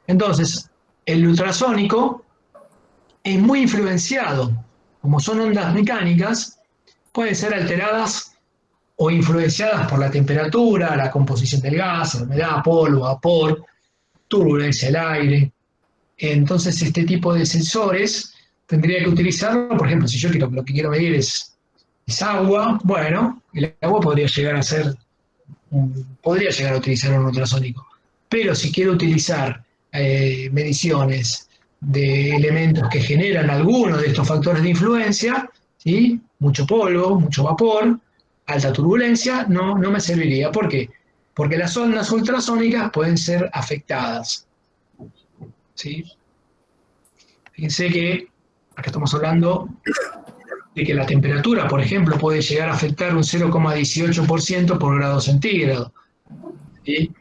Entonces, el ultrasónico es muy influenciado, como son ondas mecánicas, pueden ser alteradas o influenciadas por la temperatura, la composición del gas, la humedad, polvo, vapor, turbulencia del aire. Entonces, este tipo de sensores tendría que utilizarlo, por ejemplo, si yo lo que quiero medir es agua, bueno, el agua podría llegar a utilizar un ultrasónico. Pero si quiero utilizar mediciones de elementos que generan alguno de estos factores de influencia, ¿sí? Mucho polvo, mucho vapor, alta turbulencia, no me serviría. ¿Por qué? Porque las ondas ultrasónicas pueden ser afectadas, ¿sí? Fíjense que acá estamos hablando de que la temperatura, por ejemplo, puede llegar a afectar un 0,18% por grado centígrado, ¿sí?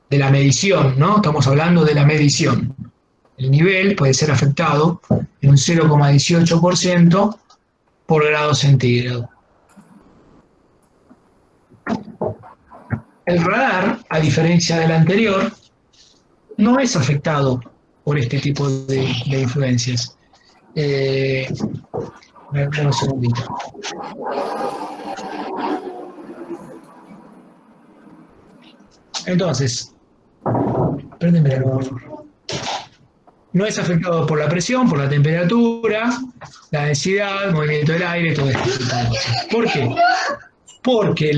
De la medición, ¿no? Estamos hablando de la medición. El nivel puede ser afectado en un 0,18% por grado centígrado. El radar, a diferencia del anterior, no es afectado por este tipo de influencias. Dame un segundito. Entonces, préndeme la luz, por favor. No es afectado por la presión, por la temperatura, la densidad, el movimiento del aire, todo esto. ¿Por qué? Porque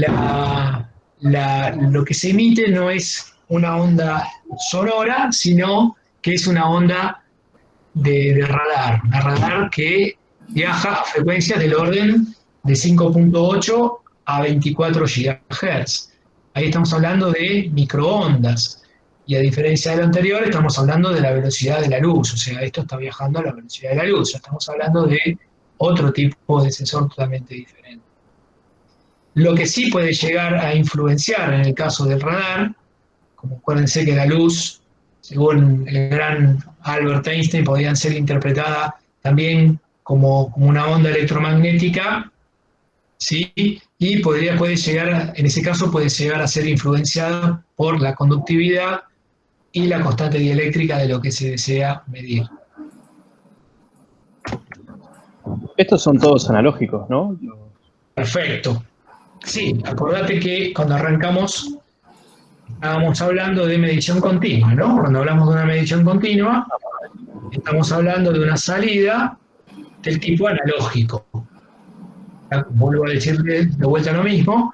lo que se emite no es una onda sonora, sino que es una onda de radar. Una radar que viaja a frecuencias del orden de 5.8 a 24 GHz. Ahí estamos hablando de microondas. Y a diferencia de lo anterior, estamos hablando de la velocidad de la luz. O sea, esto está viajando a la velocidad de la luz. Estamos hablando de otro tipo de sensor totalmente diferente. Lo que sí puede llegar a influenciar en el caso del radar, como acuérdense que la luz, según el gran Albert Einstein, podría ser interpretada también como una onda electromagnética, ¿sí? Y puede llegar, en ese caso, puede llegar a ser influenciada por la conductividad y la constante dieléctrica de lo que se desea medir. Estos son todos analógicos, ¿no? Perfecto. Sí, acordate que cuando arrancamos estábamos hablando de medición continua, ¿no? Cuando hablamos de una medición continua, estamos hablando de una salida del tipo analógico. Vuelvo a decirle de vuelta lo mismo,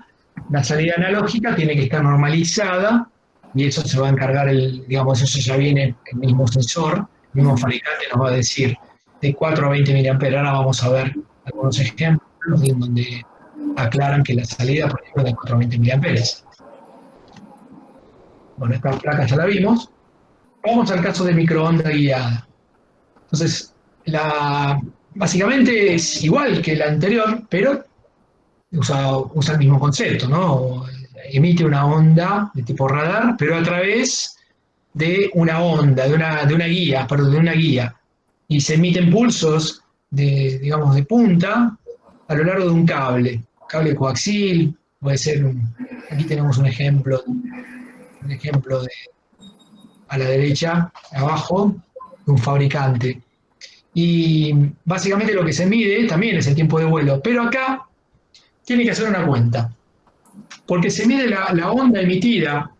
la salida analógica tiene que estar normalizada y eso se va a encargar, digamos, eso ya viene el mismo sensor, el mismo fabricante nos va a decir de 4 a 20 mA. Ahora vamos a ver algunos ejemplos en donde aclaran que la salida, por ejemplo, es de 4 a 20 mA. Bueno, esta placa ya la vimos. Vamos al caso de microonda guiada. Entonces, básicamente es igual que la anterior, pero usa el mismo concepto, ¿no? Emite una onda de tipo radar, pero a través de una onda, de una guía, perdón, de una guía, y se emiten pulsos de, digamos, de punta a lo largo de un cable coaxil, puede ser aquí tenemos un ejemplo de, a la derecha, abajo, de un fabricante. Y básicamente lo que se mide también es el tiempo de vuelo, pero acá tiene que hacer una cuenta, porque se mide la onda emitida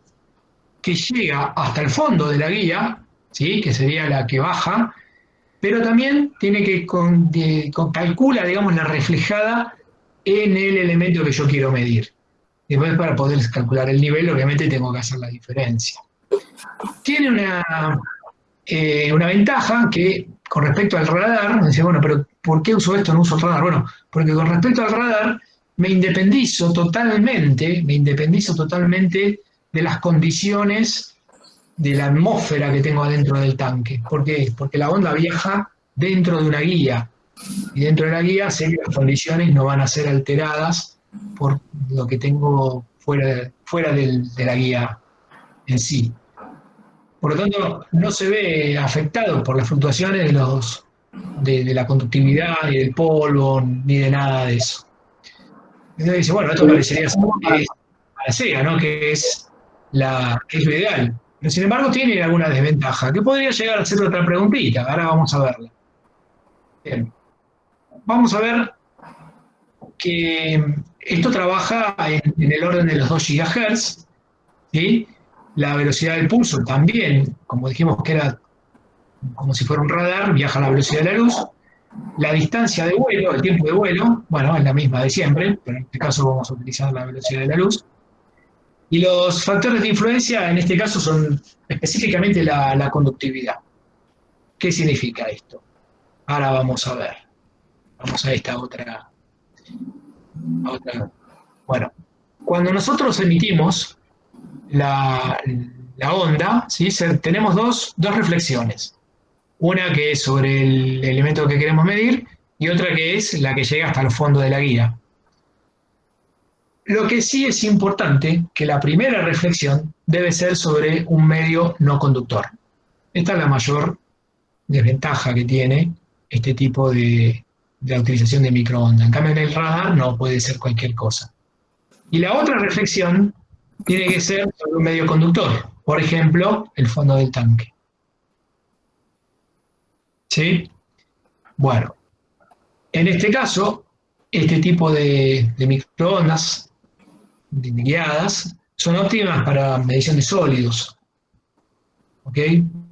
que llega hasta el fondo de la guía, ¿sí? Que sería la que baja, pero también tiene que calcula, digamos, la reflejada en el elemento que yo quiero medir. Después, para poder calcular el nivel, obviamente tengo que hacer la diferencia. Tiene una ventaja que, con respecto al radar, me decía, bueno, pero ¿por qué uso esto, no uso el radar? Bueno, porque con respecto al radar me independizo totalmente de las condiciones de la atmósfera que tengo adentro del tanque. ¿Por qué? Porque la onda viaja dentro de una guía, y dentro de la guía sé que las condiciones no van a ser alteradas por lo que tengo fuera de la guía en sí. Por lo tanto, no se ve afectado por las fluctuaciones de la conductividad, ni del polvo, ni de nada de eso. Entonces dice, bueno, esto parecería ser para SEA, ¿no? Que es lo ideal. Pero sin embargo tiene alguna desventaja, que podría llegar a ser otra preguntita. Ahora vamos a verla. Bien. Vamos a ver que esto trabaja en el orden de los 2 GHz, ¿sí? La velocidad del pulso también, como dijimos que era como si fuera un radar, viaja a la velocidad de la luz. La distancia de vuelo, el tiempo de vuelo, bueno, es la misma de siempre, pero en este caso vamos a utilizar la velocidad de la luz. Y los factores de influencia en este caso son específicamente la conductividad. ¿Qué significa esto? Ahora vamos a ver. Vamos a esta otra. Bueno, cuando nosotros emitimos la onda, ¿sí? Tenemos dos reflexiones. Una que es sobre el elemento que queremos medir y otra que es la que llega hasta el fondo de la guía. Lo que sí es importante que la primera reflexión debe ser sobre un medio no conductor. Esta es la mayor desventaja que tiene este tipo de utilización de microondas. En cambio, en el radar no puede ser cualquier cosa. Y la otra reflexión tiene que ser sobre un medio conductor, por ejemplo, el fondo del tanque. ¿Sí? Bueno, en este caso, este tipo de microondas guiadas son óptimas para medición de sólidos. ¿Ok?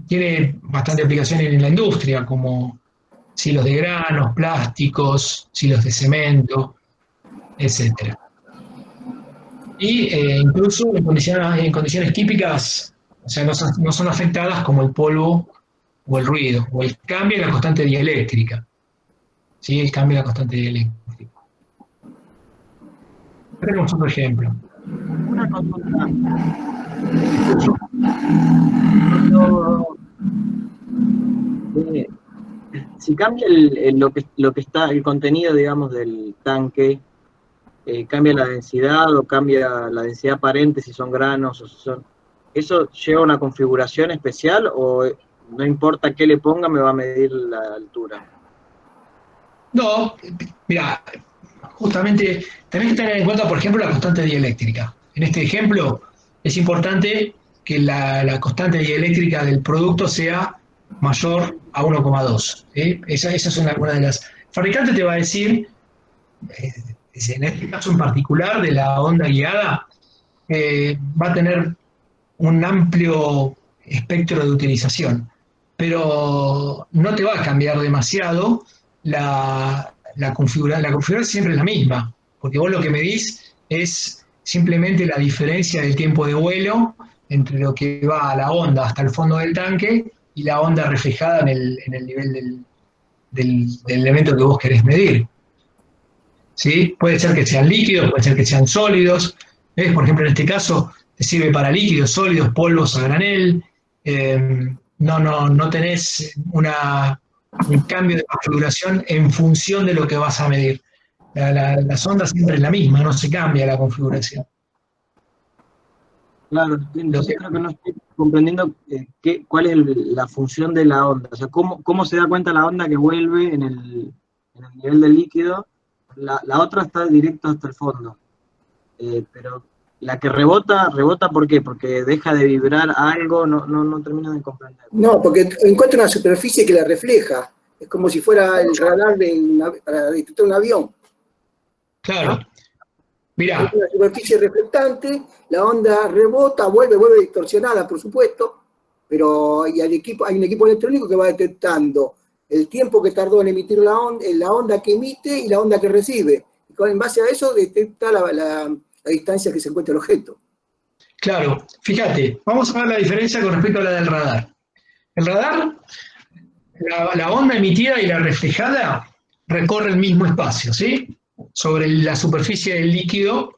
Tiene bastante aplicación en la industria, como silos de granos, plásticos, silos de cemento, etc. Y incluso en condiciones típicas, o sea, no son afectadas como el polvo o el ruido, o el cambio en la constante dieléctrica. ¿Sí? El cambio en la constante dieléctrica. Tenemos otro ejemplo. Una consulta. Si cambia lo que está, el contenido, digamos, del tanque, cambia la densidad o cambia la densidad aparente, si son granos o si son... ¿Eso lleva a una configuración especial o no importa qué le ponga, me va a medir la altura? No, mira, justamente tenés que tener en cuenta, por ejemplo, la constante dieléctrica. En este ejemplo, es importante que la constante dieléctrica del producto sea mayor a 1,2. ¿Sí? Esa es una de las... El fabricante te va a decir, en este caso en particular de la onda guiada, va a tener un amplio espectro de utilización, pero no te va a cambiar demasiado la configuración. La configuración siempre es la misma, porque vos lo que medís es simplemente la diferencia del tiempo de vuelo entre lo que va a la onda hasta el fondo del tanque y la onda reflejada en el nivel del elemento que vos querés medir. ¿Sí? Puede ser que sean líquidos, puede ser que sean sólidos. ¿Ves? Por ejemplo, en este caso te sirve para líquidos, sólidos, polvos a granel. No tenés un cambio de configuración en función de lo que vas a medir. La sonda siempre es la misma, no se cambia la configuración. Claro, entonces creo que no estoy comprendiendo cuál es la función de la onda. O sea, cómo se da cuenta la onda que vuelve en el nivel del líquido. La otra está directo hasta el fondo. Pero la que rebota ¿por qué? Porque deja de vibrar algo, no termino de comprender. No, porque encuentra una superficie que la refleja. Es como si fuera el radar para detectar un avión. Claro. Mirá, Es una superficie reflectante, la onda rebota, vuelve distorsionada, por supuesto, pero hay un equipo electrónico que va detectando el tiempo que tardó en emitir la onda que emite y la onda que recibe. Y en base a eso detecta la distancia que se encuentra el objeto. claro, fíjate, vamos a ver la diferencia con respecto a la del radar. El radar, la onda emitida y la reflejada recorre el mismo espacio, ¿sí? Sobre la superficie del líquido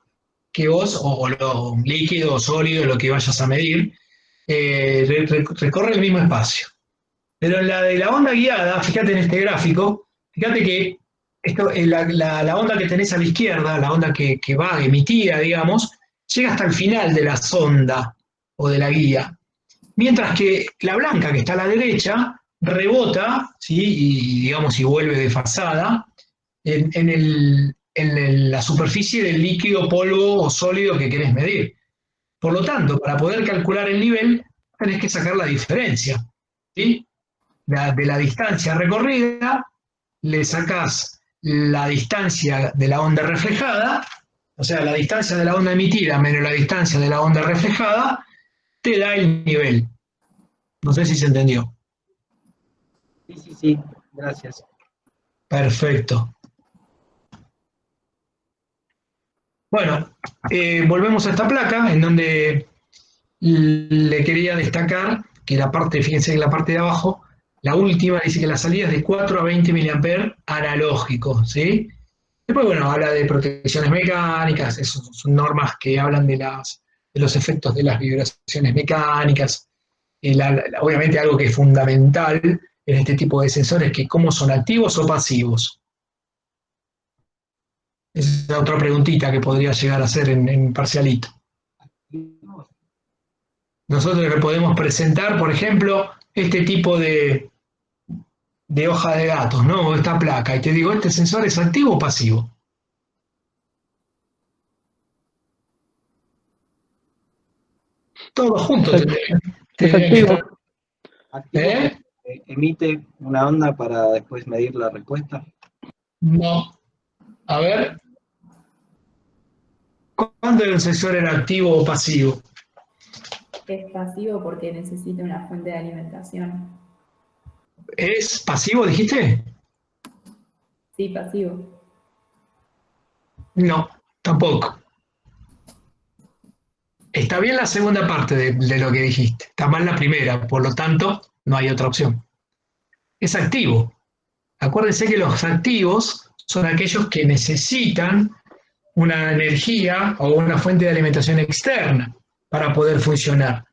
que vos, o lo líquido o sólido, lo que vayas a medir, recorre el mismo espacio. Pero en la de la onda guiada, fíjate en este gráfico, fíjate que la onda que tenés a la izquierda, la onda que va emitida, digamos, llega hasta el final de la sonda o de la guía. Mientras que la blanca que está a la derecha rebota, ¿sí? Y vuelve desfasada en la superficie del líquido, polvo o sólido que querés medir. Por lo tanto, para poder calcular el nivel, tenés que sacar la diferencia, ¿sí? De la distancia recorrida, le sacás la distancia de la onda reflejada, o sea, la distancia de la onda emitida menos la distancia de la onda reflejada, te da el nivel. No sé si se entendió. Sí, gracias. Perfecto. Bueno, volvemos a esta placa en donde le quería destacar que la parte, fíjense que la parte de abajo, la última dice que la salida es de 4 a 20 mA analógico, ¿sí? Después, bueno, habla de protecciones mecánicas, son normas que hablan de los efectos de las vibraciones mecánicas, obviamente algo que es fundamental en este tipo de sensores, que cómo son activos o pasivos. Esa es otra preguntita que podría llegar a hacer en parcialito. Nosotros le podemos presentar, por ejemplo, este tipo de hoja de datos, ¿no? O esta placa, y te digo, ¿este sensor es activo o pasivo? Todos juntos tendrían que estar. ¿Activo emite una onda para después medir la respuesta? No. A ver. ¿Cuándo el sensor era activo o pasivo? Es pasivo porque necesita una fuente de alimentación. ¿Es pasivo, dijiste? Sí, pasivo. No, tampoco. Está bien la segunda parte de lo que dijiste, está mal la primera, por lo tanto, no hay otra opción. Es activo. Acuérdense que los activos son aquellos que necesitan una energía o una fuente de alimentación externa para poder funcionar.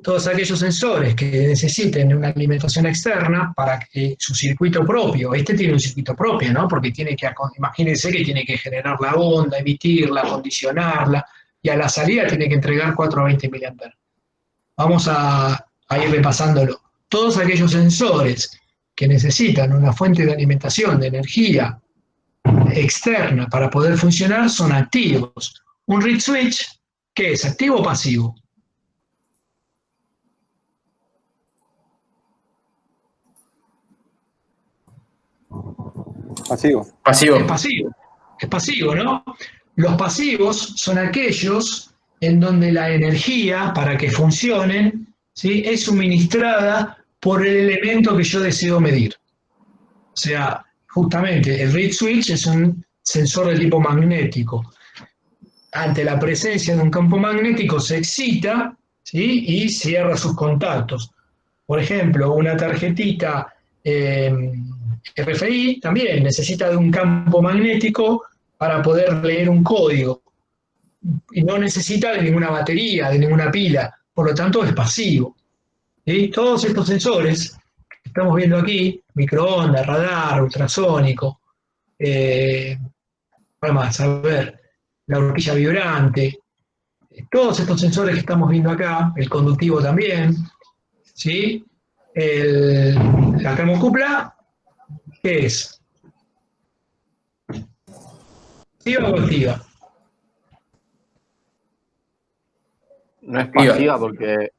Todos aquellos sensores que necesiten una alimentación externa para que su circuito propio, este tiene un circuito propio, ¿no? Porque imagínense que tiene que generar la onda, emitirla, condicionarla, y a la salida tiene que entregar 4 a 20 mA. Vamos a ir repasándolo. Todos aquellos sensores que necesitan una fuente de alimentación, de energía externa para poder funcionar son activos. Un reed switch, ¿qué es? ¿Activo o pasivo? Pasivo. Es pasivo, ¿no? Los pasivos son aquellos en donde la energía, para que funcionen, ¿sí?, es suministrada por el elemento que yo deseo medir. O sea, justamente el reed switch es un sensor de tipo magnético. Ante la presencia de un campo magnético se excita, ¿sí?, y cierra sus contactos. Por ejemplo, una tarjetita RFI también necesita de un campo magnético para poder leer un código. Y no necesita de ninguna batería, de ninguna pila. Por lo tanto, es pasivo. ¿Sí? Todos estos sensores que estamos viendo aquí, microondas, radar, ultrasónico, ¿cuál más? A ver, la horquilla vibrante, todos estos sensores que estamos viendo acá, el conductivo también, ¿sí? La termocupla, ¿qué es? ¿Pasiva o activa? No es pasiva porque...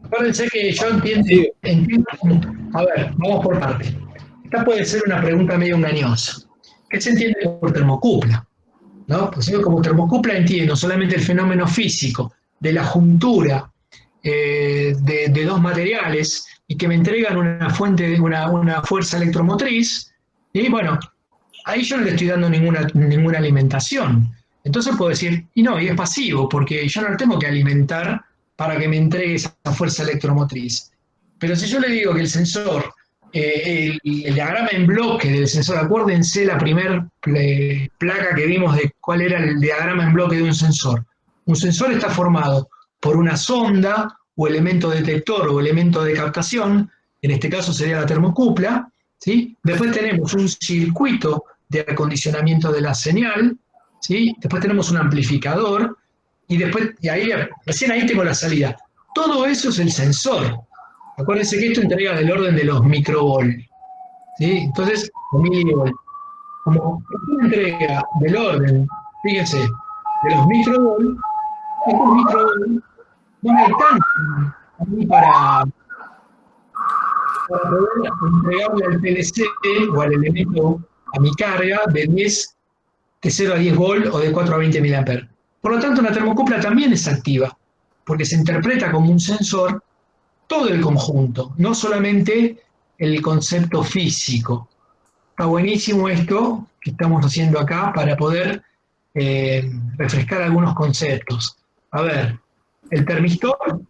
Acuérdense que yo entiendo. A ver, vamos por parte. Esta puede ser una pregunta medio engañosa. ¿Qué se entiende por termocupla? ¿No? Pues yo como termocupla entiendo solamente el fenómeno físico de la juntura de dos materiales y que me entregan una fuente, una fuerza electromotriz, y bueno, ahí yo no le estoy dando ninguna alimentación. Entonces puedo decir, y no, y es pasivo, porque yo no lo tengo que alimentar para que me entregue esa fuerza electromotriz. Pero si yo le digo que el sensor, el diagrama en bloque del sensor, acuérdense la primera placa que vimos de cuál era el diagrama en bloque de un sensor. Un sensor está formado por una sonda o elemento detector o elemento de captación, en este caso sería la termocupla, ¿sí? Después tenemos un circuito de acondicionamiento de la señal, ¿sí? Después tenemos un amplificador, y después, recién ahí tengo la salida. Todo eso es el sensor. Acuérdense que esto entrega del orden de los microvolt, ¿sí? Entonces, o milivolt. Como esto entrega del orden, fíjense, de los microvolt, estos microvolt no me alcanzan a mí para poder entregarle al PLC o al elemento, a mi carga, de 0 a 10 volt o de 4 a 20 mA. Por lo tanto, una termocupla también es activa, porque se interpreta como un sensor todo el conjunto, no solamente el concepto físico. Está buenísimo esto que estamos haciendo acá para poder refrescar algunos conceptos. A ver, el termistor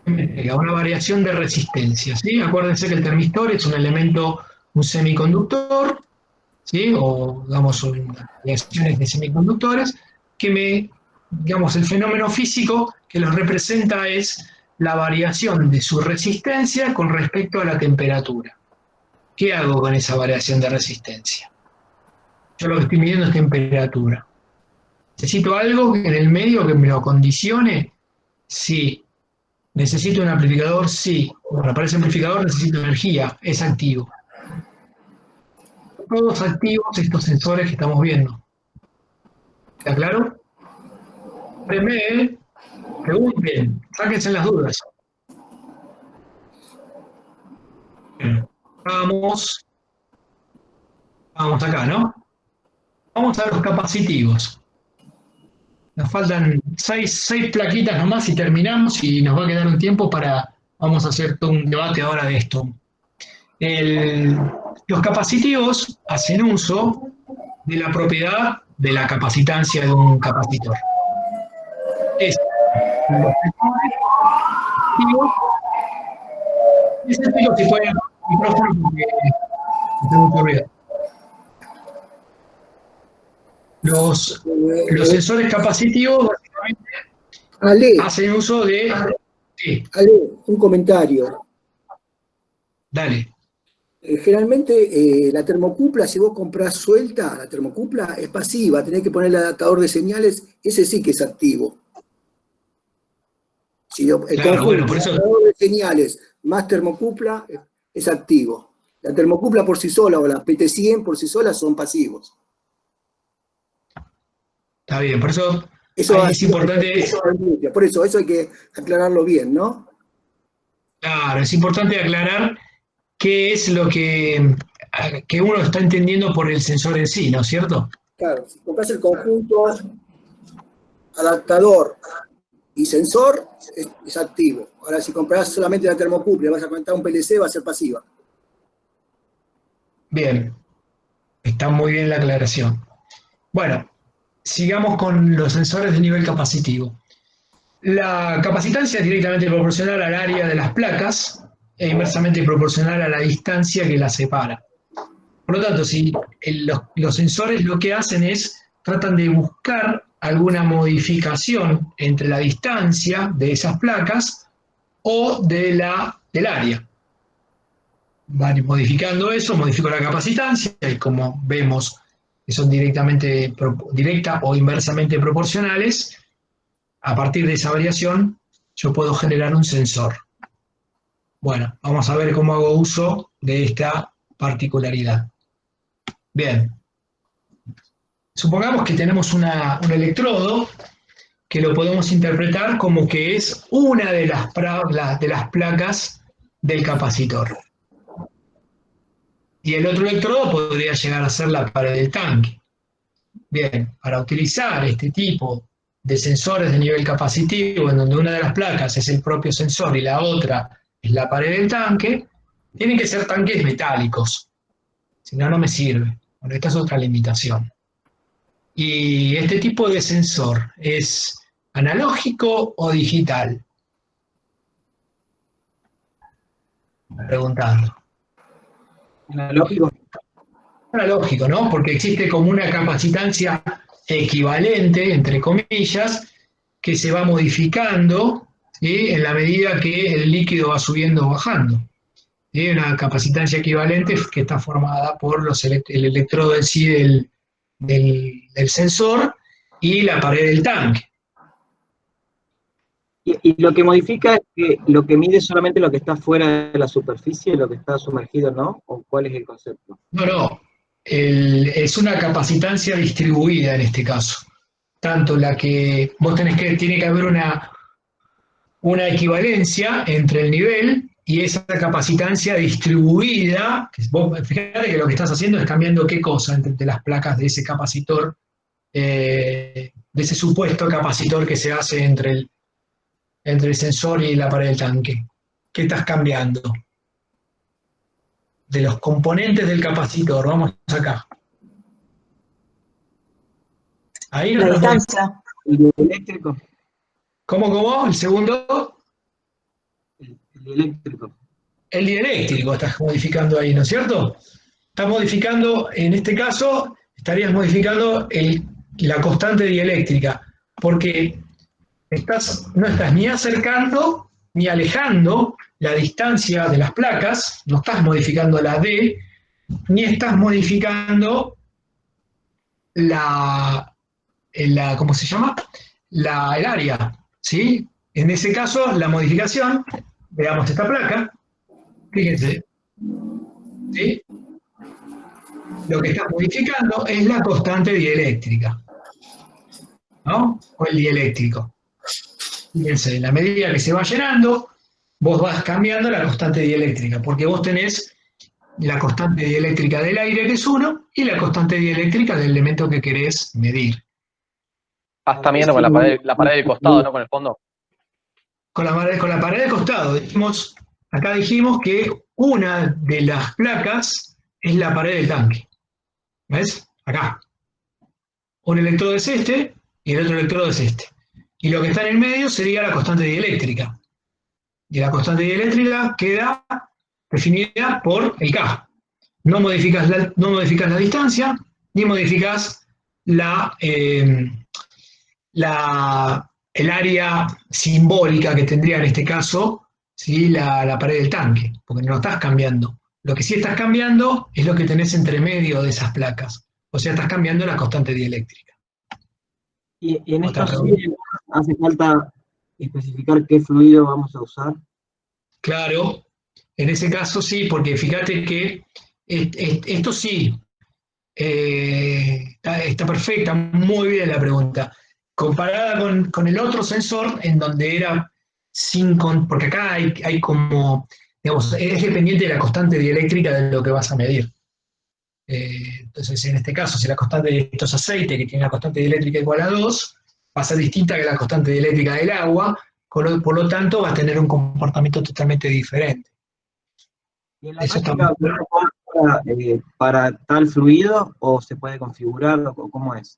una variación de resistencia, ¿sí? Acuérdense que el termistor es un elemento, un semiconductor, ¿sí? O, digamos, reacciones de semiconductores, digamos, el fenómeno físico que los representa es la variación de su resistencia con respecto a la temperatura. ¿Qué hago con esa variación de resistencia? Yo lo que estoy midiendo es temperatura. ¿Necesito algo en el medio que me lo condicione? Sí. ¿Necesito un amplificador? Sí. Bueno, para ese amplificador necesito energía, es activo. Todos activos estos sensores que estamos viendo. ¿Está claro? Pregunten, sáquense las dudas. Vamos acá, ¿no? Vamos a los capacitivos. Nos faltan seis plaquitas nomás y terminamos y nos va a quedar un tiempo vamos a hacer todo un debate ahora de esto. Los capacitivos hacen uso de la propiedad de la capacitancia de un capacitor. Si fuera el micrófono porque tengo mucho ruido. Los sensores capacitivos básicamente hacen uso de... Sí. Ale, un comentario. Dale. Generalmente la termocupla, si vos comprás suelta, la termocupla es pasiva, tenés que poner el adaptador de señales, ese sí que es activo. Si el conjunto, por eso... adaptador de señales más termocupla es activo. La termocupla por sí sola o la PT100 por sí sola son pasivos. Está bien, por eso es importante... Por eso hay que aclararlo bien, ¿no? Claro, es importante aclarar qué es lo que uno está entendiendo por el sensor en sí, ¿no es cierto? Claro, si compras el conjunto adaptador y sensor, es activo. Ahora, si compras solamente la termocupla y vas a conectar un PLC, va a ser pasiva. Bien, está muy bien la aclaración. Bueno, sigamos con los sensores de nivel capacitivo. La capacitancia es directamente proporcional al área de las placas e inversamente proporcional a la distancia que las separa. Por lo tanto, si los sensores lo que hacen es, tratan de buscar alguna modificación entre la distancia de esas placas o del área. Van modificando eso, modifico la capacitancia y como vemos que son directa o inversamente proporcionales, a partir de esa variación yo puedo generar un sensor. Bueno, vamos a ver cómo hago uso de esta particularidad. Bien. Supongamos que tenemos un electrodo que lo podemos interpretar como que es una de las placas del capacitor. Y el otro electrodo podría llegar a ser la pared del tanque. Bien, para utilizar este tipo de sensores de nivel capacitivo, en donde una de las placas es el propio sensor y la otra es la pared del tanque, tienen que ser tanques metálicos. Si no, no me sirve. Bueno, esta es otra limitación. Y este tipo de sensor es analógico o digital. Preguntando. Analógico. Analógico, ¿no? Porque existe como una capacitancia equivalente, entre comillas, que se va modificando, ¿sí?, en la medida que el líquido va subiendo o bajando. ¿Sí? Una capacitancia equivalente que está formada por el electrodo en sí del sensor y la pared del tanque. Y lo que modifica es que lo que mide es solamente lo que está fuera de la superficie, lo que está sumergido, ¿no? ¿O cuál es el concepto? No. Es una capacitancia distribuida en este caso. Tanto la que vos tiene que haber una equivalencia entre el nivel y esa capacitancia distribuida. Fíjate que lo que estás haciendo es cambiando qué cosa entre las placas de ese capacitor, de ese supuesto capacitor que se hace entre el sensor y la pared del tanque. ¿Qué estás cambiando? De los componentes del capacitor, vamos acá. Ahí La distancia. ¿El eléctrico? ¿Cómo? ¿El segundo? El eléctrico. El dieléctrico estás modificando ahí, ¿no es cierto? Estás modificando, en este caso, estarías modificando la constante dieléctrica, porque no estás ni acercando ni alejando la distancia de las placas, no estás modificando la D, ni estás modificando ¿cómo se llama? El área, ¿sí? En ese caso, la modificación, veamos esta placa, fíjense, ¿sí? Lo que estás modificando es la constante dieléctrica, ¿no? O el dieléctrico. Fíjense, en la medida que se va llenando, vos vas cambiando la constante dieléctrica, porque vos tenés la constante dieléctrica del aire, que es 1, y la constante dieléctrica del elemento que querés medir. Está midiendo con la pared del costado, ¿no? Con el fondo. Con la pared del costado. Acá dijimos que una de las placas es la pared del tanque. ¿Ves? Acá. Un electrodo es este y el otro electrodo es este. Y lo que está en el medio sería la constante dieléctrica. Y la constante dieléctrica queda definida por el K. No modificas la distancia, ni modificas el área simbólica que tendría en este caso, ¿sí?, la pared del tanque, porque no lo estás cambiando. Lo que sí estás cambiando es lo que tenés entre medio de esas placas. O sea, estás cambiando la constante dieléctrica. Y en esto sí hace falta especificar qué fluido vamos a usar. Claro, en ese caso sí, porque fíjate que esto sí, está perfecta, muy bien la pregunta. Comparada con el otro sensor, en donde era porque acá hay como, digamos, es dependiente de la constante dieléctrica de lo que vas a medir. Entonces, en este caso, si la constante de estos aceites, que tiene una constante dieléctrica igual a 2, va a ser distinta que la constante dieléctrica del agua, por lo tanto va a tener un comportamiento totalmente diferente. ¿Y en la práctica para tal fluido o se puede configurar o cómo es?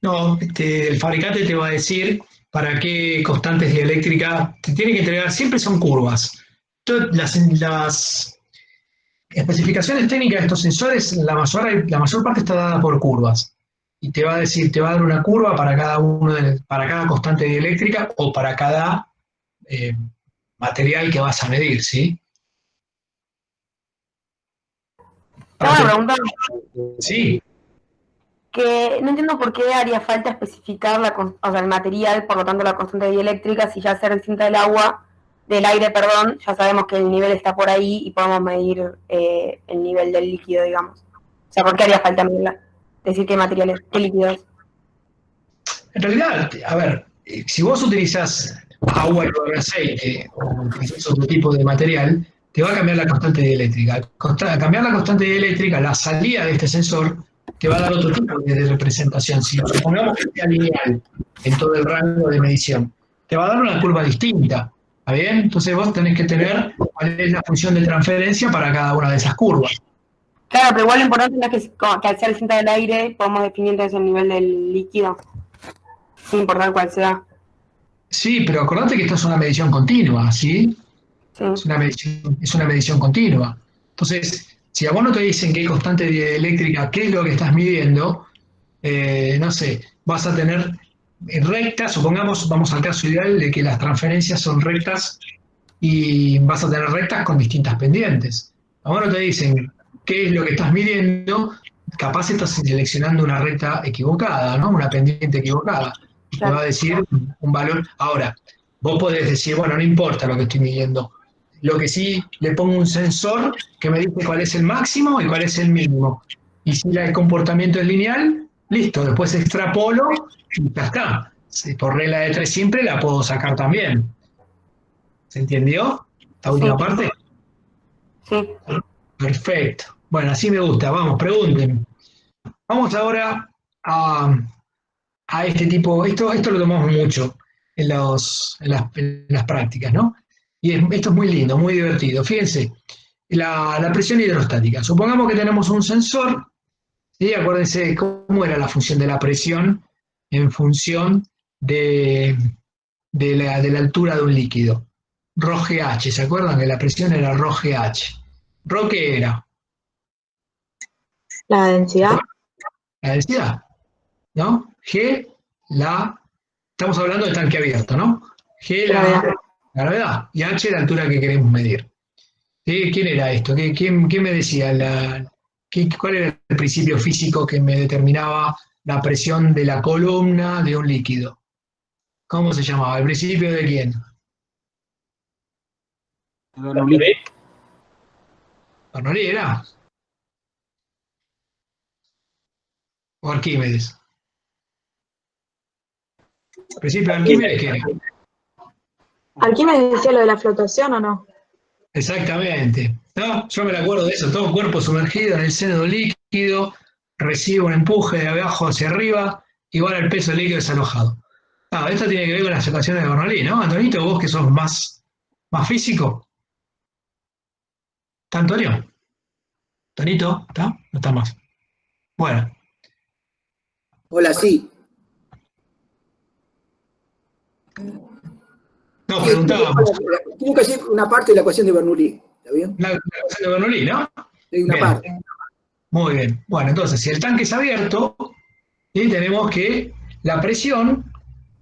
No, el fabricante te va a decir para qué constantes dieléctricas te tiene que entregar, siempre son curvas. Entonces, las especificaciones técnicas de estos sensores, la mayor parte está dada por curvas. Y te va a dar una curva para cada constante dieléctrica o para cada material que vas a medir, ¿sí? ¿Puedo preguntar? Sí. que no entiendo por qué haría falta especificar el material, por lo tanto la constante dieléctrica, si ya ser distinta del aire, ya sabemos que el nivel está por ahí y podemos medir el nivel del líquido, digamos. O sea, ¿por qué haría falta decir qué material es, qué líquido es? En realidad, a ver, si vos utilizás agua y aceite o utilizás otro tipo de material, te va a cambiar la constante dieléctrica. Al cambiar la constante dieléctrica, la salida de este sensor te va a dar otro tipo de representación. Si supongamos que sea lineal en todo el rango de medición, te va a dar una curva distinta. ¿Está bien? Entonces vos tenés que tener cuál es la función de transferencia para cada una de esas curvas. Claro, pero igual lo importante es que al ser distinta del aire, podemos definir entonces el nivel del líquido, sin importar cuál sea. Sí, pero acordate que esto es una medición continua, ¿sí? Sí. Es una medición continua. Entonces, si a vos no te dicen qué constante dieléctrica, qué es lo que estás midiendo, no sé, vas a tener rectas, supongamos, vamos al caso ideal de que las transferencias son rectas y vas a tener rectas con distintas pendientes. A vos no te dicen qué es lo que estás midiendo, capaz estás seleccionando una recta equivocada, ¿no? Una pendiente equivocada. Te va a decir un valor. Ahora, vos podés decir, bueno, no importa lo que estoy midiendo. Lo que sí, le pongo un sensor que me dice cuál es el máximo y cuál es el mínimo. Y si el comportamiento es lineal, listo, después extrapolo y ya está. Por regla de 3 siempre la puedo sacar también. ¿Se entendió? ¿Esta última parte? Sí. Perfecto. Bueno, así me gusta. Vamos, pregunten. Vamos ahora a este tipo. Esto lo tomamos mucho en las prácticas, ¿no? Y esto es muy lindo, muy divertido. Fíjense, la presión hidrostática. Supongamos que tenemos un sensor. ¿Sí? Acuérdense cómo era la función de la presión en función de la altura de un líquido. ρGH, ¿se acuerdan que la presión era ρGH? ¿Rho qué era? La densidad. La densidad, ¿no? G, estamos hablando de tanque abierto, ¿no? G, la gravedad, y H, la altura que queremos medir. ¿Quién era esto? ¿Quién me decía? ¿Cuál era el principio físico que me determinaba la presión de la columna de un líquido? ¿Cómo se llamaba? ¿El principio de quién? Bernoulli era. ¿O Arquímedes? ¿El principio de Arquímedes qué era? ¿Arquímedes decía lo de la flotación o no? Exactamente. ¿No? Yo me acuerdo de eso, todo cuerpo sumergido en el seno de un líquido, recibe un empuje de abajo hacia arriba, igual al peso del líquido desalojado. Esto tiene que ver con las ecuaciones de Bernoulli, ¿no? Antonito, vos que sos más físico. ¿Está Antonio? ¿Antonito? ¿Está? No está más. Bueno. Hola, sí. No, preguntábamos. Tengo que hacer una parte de la ecuación de Bernoulli, ¿está bien? La ecuación de Bernoulli, ¿no? Hay una parte. Muy bien. Bueno, entonces, si el tanque es abierto, ¿sí? Tenemos que la presión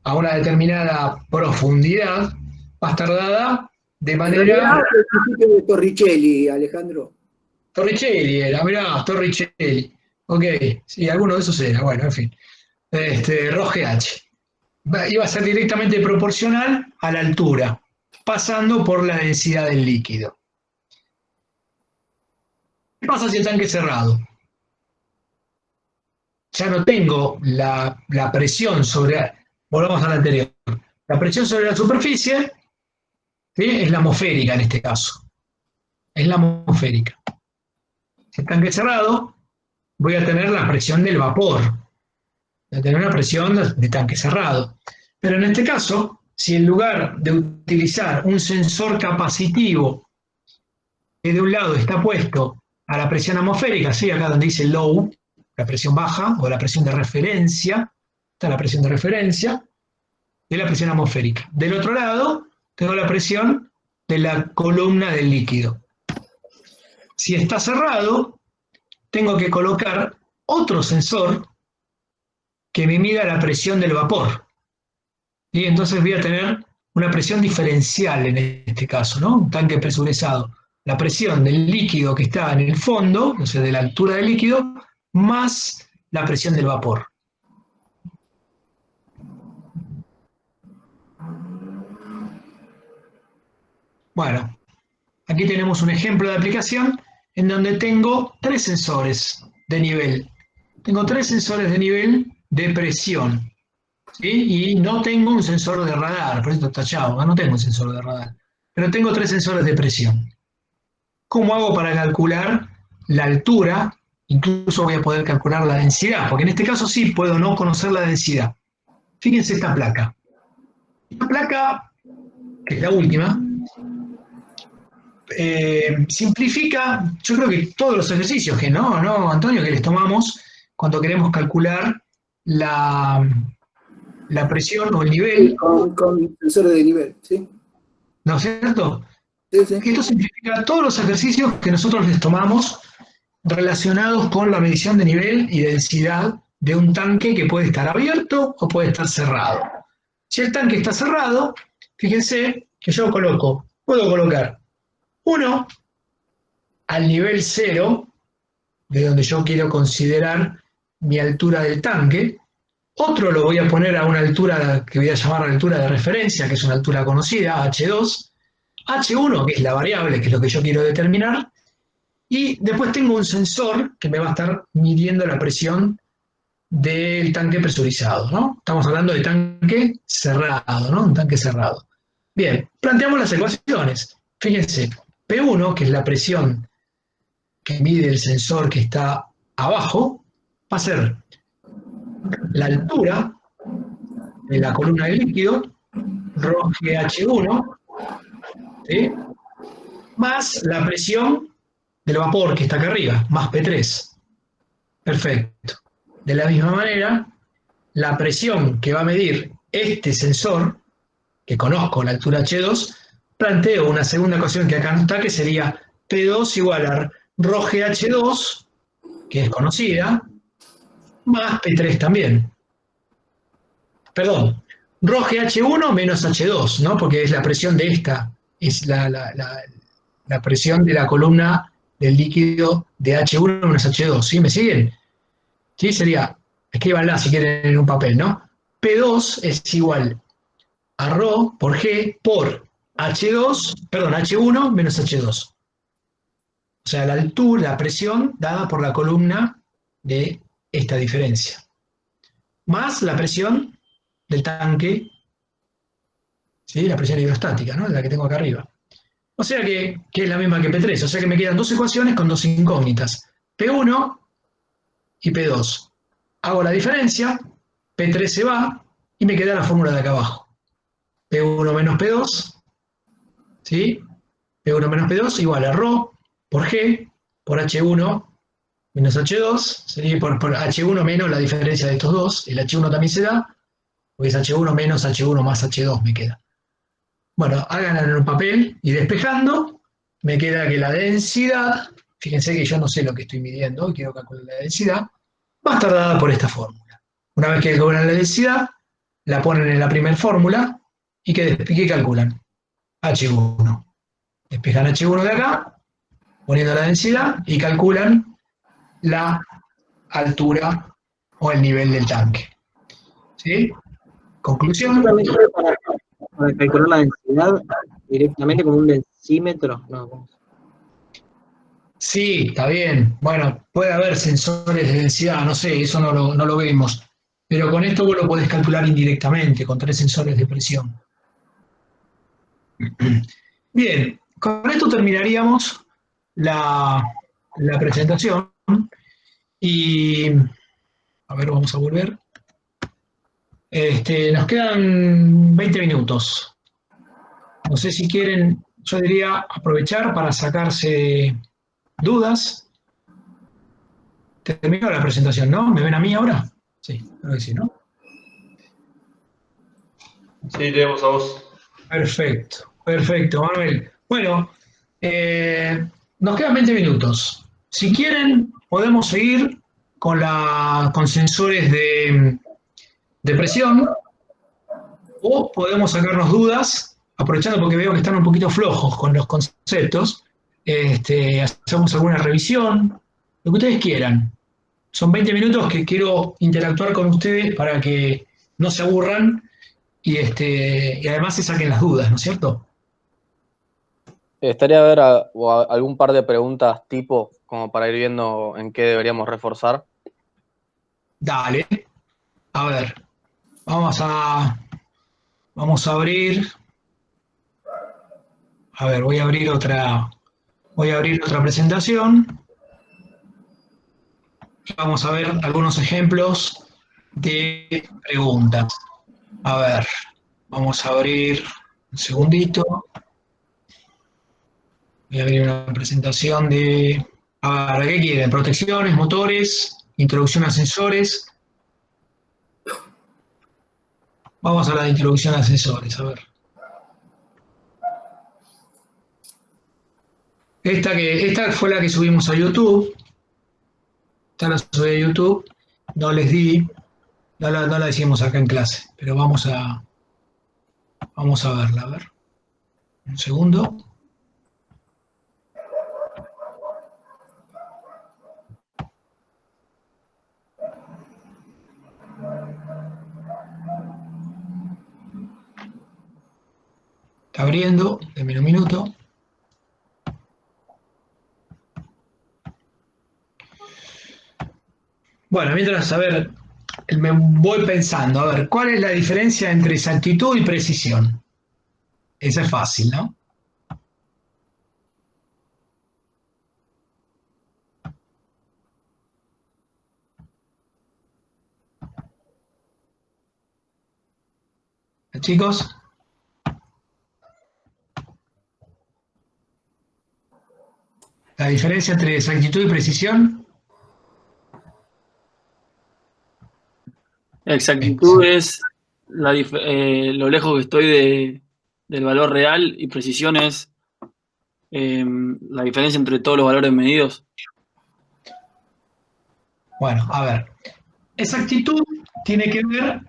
a una determinada profundidad va a estar dada de manera... El principio de Torricelli, Alejandro. Torricelli era, mirá, Torricelli. Ok, sí, alguno de esos era, bueno, en fin. ρGH. Iba a ser directamente proporcional a la altura, pasando por la densidad del líquido. ¿Qué pasa si el tanque es cerrado? Ya no tengo la presión sobre... Volvamos a la anterior. La presión sobre la superficie, ¿sí? Es la atmosférica en este caso. Es la atmosférica. Si el tanque es cerrado, voy a tener la presión del vapor. Voy a tener una presión de tanque cerrado. Pero en este caso, si en lugar de utilizar un sensor capacitivo que de un lado está puesto a la presión atmosférica, ¿sí? Acá donde dice low, la presión baja, o la presión de referencia, está la presión de referencia, y la presión atmosférica. Del otro lado, tengo la presión de la columna del líquido. Si está cerrado, tengo que colocar otro sensor que me mida la presión del vapor. Y entonces voy a tener una presión diferencial en este caso, ¿no? Un tanque presurizado. La presión del líquido que está en el fondo, o sea, de la altura del líquido, más la presión del vapor. Bueno, aquí tenemos un ejemplo de aplicación en donde tengo 3 sensores de nivel. Tengo 3 sensores de nivel de presión, ¿sí? Y no tengo un sensor de radar, por eso está tachado, no tengo un sensor de radar. Pero tengo 3 sensores de presión. ¿Cómo hago para calcular la altura? Incluso voy a poder calcular la densidad, porque en este caso sí puedo no conocer la densidad. Fíjense esta placa. Esta placa, que es la última, simplifica, yo creo que todos los ejercicios que no, Antonio, que les tomamos cuando queremos calcular la presión o el nivel. Con sensores de nivel, ¿sí? ¿No es cierto? Sí, sí. Esto significa todos los ejercicios que nosotros les tomamos relacionados con la medición de nivel y densidad de un tanque que puede estar abierto o puede estar cerrado. Si el tanque está cerrado, fíjense que yo puedo colocar uno al nivel 0, de donde yo quiero considerar mi altura del tanque. Otro lo voy a poner a una altura que voy a llamar la altura de referencia, que es una altura conocida, H2. H1, que es la variable, que es lo que yo quiero determinar. Y después tengo un sensor que me va a estar midiendo la presión del tanque presurizado, ¿no? Estamos hablando de tanque cerrado, ¿no? Un tanque cerrado. Bien, planteamos las ecuaciones. Fíjense, P1, que es la presión que mide el sensor que está abajo, va a ser la altura de la columna de líquido, ρ GH1, ¿sí? Más la presión del vapor que está acá arriba, más P3. Perfecto. De la misma manera, la presión que va a medir este sensor, que conozco la altura H2, planteo una segunda ecuación que acá no está, que sería P2 igual a ρ GH2, que es conocida, más P3 también. Perdón, ρ GH1 menos H2, ¿no? Porque es la presión de esta, es la presión de la columna del líquido de H1 menos H2, ¿sí? ¿Me siguen? ¿Sí? Sería, escríbanla si quieren en un papel, ¿no? P2 es igual a ρ por G por H1 menos H2. O sea, la altura, la presión dada por la columna de esta diferencia. Más la presión del tanque, ¿sí? La presión hidrostática, ¿no? La que tengo acá arriba. O sea que es la misma que P3. O sea que me quedan 2 ecuaciones con 2 incógnitas. P1 y P2. Hago la diferencia, P3 se va y me queda la fórmula de acá abajo. P1 menos P2, ¿sí? P1 menos P2 igual a ρ por G por H1 menos H2, sería por H1 menos la diferencia de estos dos. El H1 también se da, porque es H1 menos H1 más H2 me queda. Bueno, háganlo en un papel y despejando, me queda que la densidad, fíjense que yo no sé lo que estoy midiendo, quiero calcular la densidad, va a estar dada por esta fórmula. Una vez que calculan la densidad, la ponen en la primera fórmula y ¿qué calculan? H1. Despejan H1 de acá, poniendo la densidad y calculan la altura o el nivel del tanque. ¿Sí? Conclusión. Para calcular la densidad directamente con un densímetro. No. Sí, está bien. Bueno, puede haber sensores de densidad, no sé, eso no lo vemos. Pero con esto vos lo podés calcular indirectamente, con 3 sensores de presión. Bien, con esto terminaríamos la presentación. Y, a ver, vamos a volver. Nos quedan 20 minutos. No sé si quieren, yo diría aprovechar para sacarse dudas. Terminó la presentación, ¿no? ¿Me ven a mí ahora? Sí, creo que sí, ¿no? Sí, tenemos a vos. Perfecto, perfecto, Manuel. Bueno, nos quedan 20 minutos. Si quieren, podemos seguir con sensores de presión, o podemos sacarnos dudas, aprovechando porque veo que están un poquito flojos con los conceptos, hacemos alguna revisión, lo que ustedes quieran. Son 20 minutos que quiero interactuar con ustedes para que no se aburran y además se saquen las dudas, ¿no es cierto? Estaría a ver algún par de preguntas tipo, como para ir viendo en qué deberíamos reforzar. Dale. A ver, vamos a abrir. A ver, voy a abrir otra presentación. Vamos a ver algunos ejemplos de preguntas. A ver, vamos a abrir un segundito. Voy a abrir una presentación de... A ver, ¿qué quieren? Protecciones, motores, introducción a sensores. Vamos a la de introducción a sensores, a ver. Esta fue la que subimos a YouTube. Esta la subí a YouTube. No la hicimos acá en clase, pero vamos a verla, a ver. Un segundo. Está abriendo, denme un minuto. Bueno, mientras, a ver, me voy pensando, a ver, ¿cuál es la diferencia entre exactitud y precisión? Esa es fácil, ¿no? Chicos. La diferencia entre exactitud y precisión. Exactitud es lo lejos que estoy del valor real, y precisión es la diferencia entre todos los valores medidos. Bueno, a ver. Exactitud tiene que ver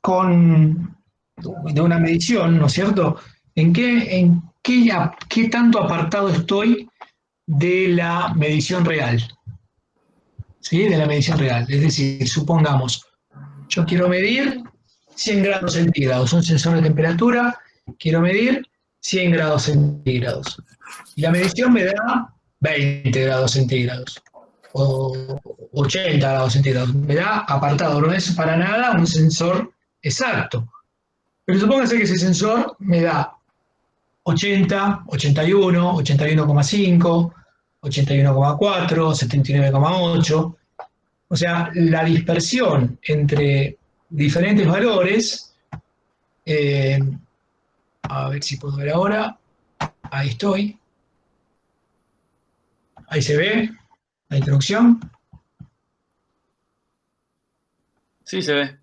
con de una medición, ¿no es cierto? ¿En qué tanto apartado estoy de la medición real? ¿Sí? De la medición real. Es decir, supongamos, yo quiero medir 100 grados centígrados, un sensor de temperatura, quiero medir 100 grados centígrados. Y la medición me da 20 grados centígrados, o 80 grados centígrados. Me da apartado, no es para nada un sensor exacto. Pero supóngase que ese sensor me da 80, 81, 81,5, 81,4, 79,8. O sea, la dispersión entre diferentes valores, a ver si puedo ver ahora, ahí estoy, ahí se ve la introducción. Sí, se ve.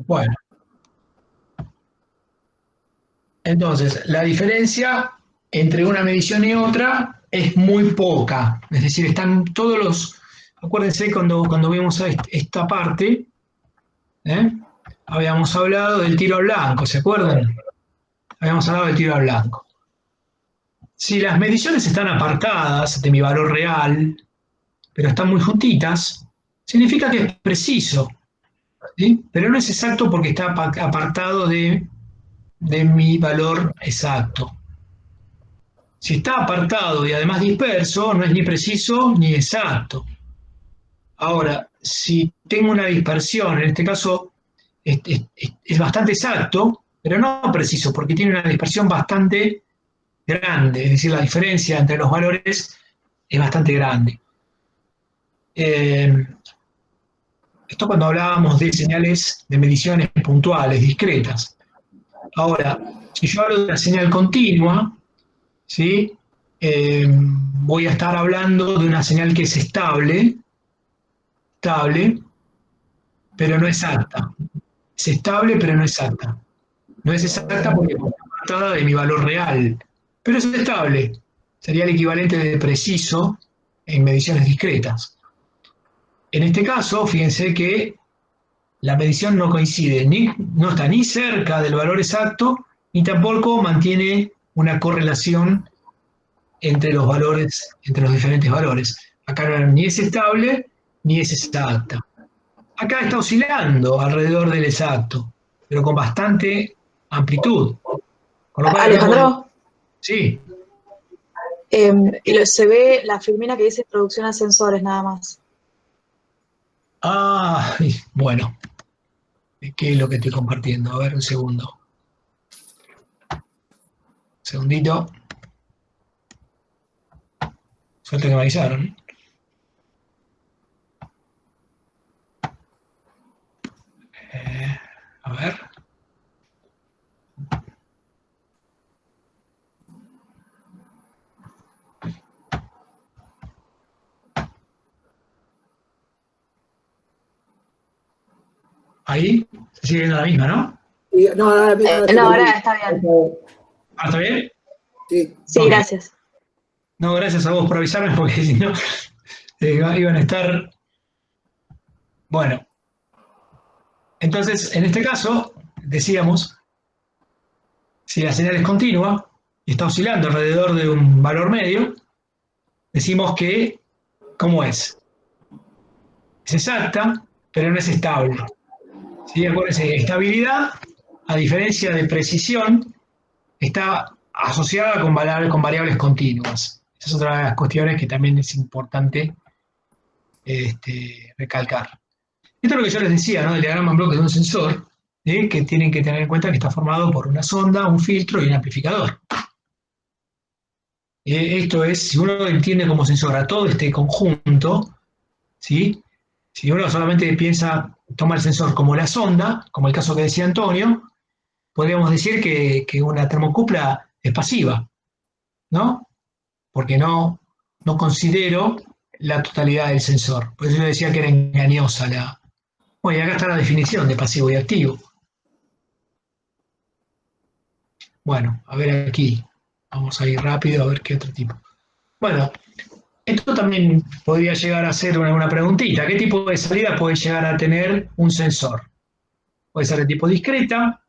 Bueno. Entonces, la diferencia entre una medición y otra es muy poca. Es decir, están todos los... Acuérdense cuando vimos esta parte, habíamos hablado del tiro a blanco, ¿se acuerdan? Habíamos hablado del tiro a blanco. Si las mediciones están apartadas de mi valor real, pero están muy juntitas, significa que es preciso, ¿sí? Pero no es exacto porque está apartado de mi valor exacto. Si está apartado y además disperso, no es ni preciso ni exacto. Ahora, si tengo una dispersión, en este caso es bastante exacto, pero no preciso, porque tiene una dispersión bastante grande, es decir, la diferencia entre los valores es bastante grande. Esto cuando hablábamos de señales de mediciones puntuales, discretas. Ahora, si yo hablo de una señal continua, ¿sí? Voy a estar hablando de una señal que es estable, pero no exacta. Es estable, pero no exacta. No es exacta porque está apartada de mi valor real, pero es estable. Sería el equivalente de preciso en mediciones discretas. En este caso, fíjense que la medición no coincide, no está ni cerca del valor exacto, ni tampoco mantiene una correlación entre los valores, entre los diferentes valores. Acá ni es estable, ni es exacta. Acá está oscilando alrededor del exacto, pero con bastante amplitud. Con lo cual, Alejandro, sí, se ve la filmina que dice producción de sensores nada más. bueno, ¿qué es lo que estoy compartiendo? A ver, un segundo. Segundito. Suerte que me avisaron. A ver. Ahí se sigue viendo la misma, ¿no? No, ahora está bien. ¿Está bien? Sí. Sí, Ok. gracias. No, gracias a vos por avisarme, porque si no, iban a estar... Bueno, entonces, en este caso, decíamos, si la señal es continua y está oscilando alrededor de un valor medio, decimos que, ¿cómo es? Es exacta, pero no es estable. ¿Sí? Acuérdense, estabilidad, a diferencia de precisión, está asociada con variables continuas. Esa es otra de las cuestiones que también es importante recalcar. Esto es lo que yo les decía, ¿no? El diagrama en bloque de un sensor, que tienen que tener en cuenta que está formado por una sonda, un filtro y un amplificador. Esto es, si uno entiende como sensor a todo este conjunto, ¿sí? Si uno solamente piensa, toma el sensor como la sonda, como el caso que decía Antonio, podríamos decir que una termocupla es pasiva, ¿no? Porque no considero la totalidad del sensor. Por eso yo decía que era engañosa la... Bueno, y acá está la definición de pasivo y activo. Bueno, a ver aquí. Vamos a ir rápido a ver qué otro tipo. Bueno, esto también podría llegar a ser una preguntita. ¿Qué tipo de salida puede llegar a tener un sensor? Puede ser de tipo discreta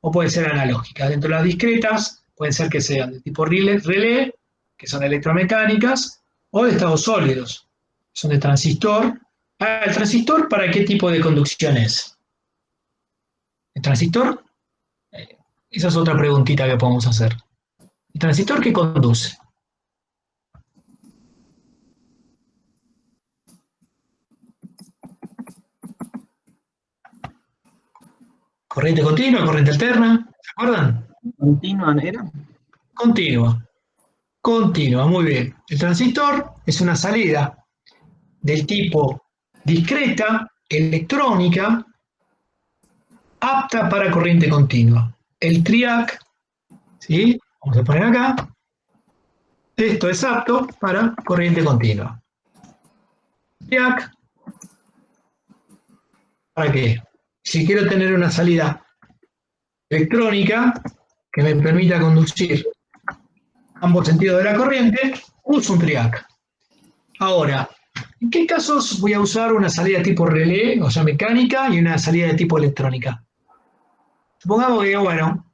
o puede ser analógica. Dentro de las discretas pueden ser que sean de tipo relé, que son electromecánicas, o de estados sólidos, que son de transistor. ¿El transistor para qué tipo de conducción es? ¿El transistor? Esa es otra preguntita que podemos hacer. ¿El transistor qué conduce? ¿Corriente continua, corriente alterna? ¿Se acuerdan? ¿Continua era? Continua. Continua, muy bien. El transistor es una salida del tipo discreta, electrónica, apta para corriente continua. El triac, ¿sí? Vamos a poner acá. Esto es apto para corriente continua. Triac, ¿para qué? Si quiero tener una salida electrónica que me permita conducir ambos sentidos de la corriente, uso un triac. Ahora, ¿en qué casos voy a usar una salida tipo relé, o sea, mecánica, y una salida de tipo electrónica? Supongamos que, bueno,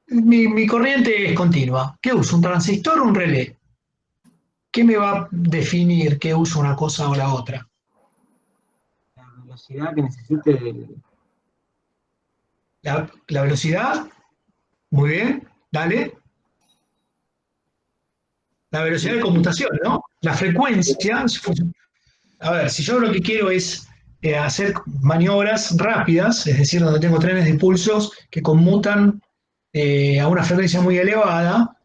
mi corriente es continua. ¿Qué uso? ¿Un transistor o un relé? ¿Qué me va a definir qué uso una cosa o la otra? La velocidad que necesite. La velocidad, muy bien, dale. La velocidad de conmutación, ¿no? La frecuencia. A ver, si yo lo que quiero es hacer maniobras rápidas, es decir, donde tengo trenes de impulsos que conmutan a una frecuencia muy elevada,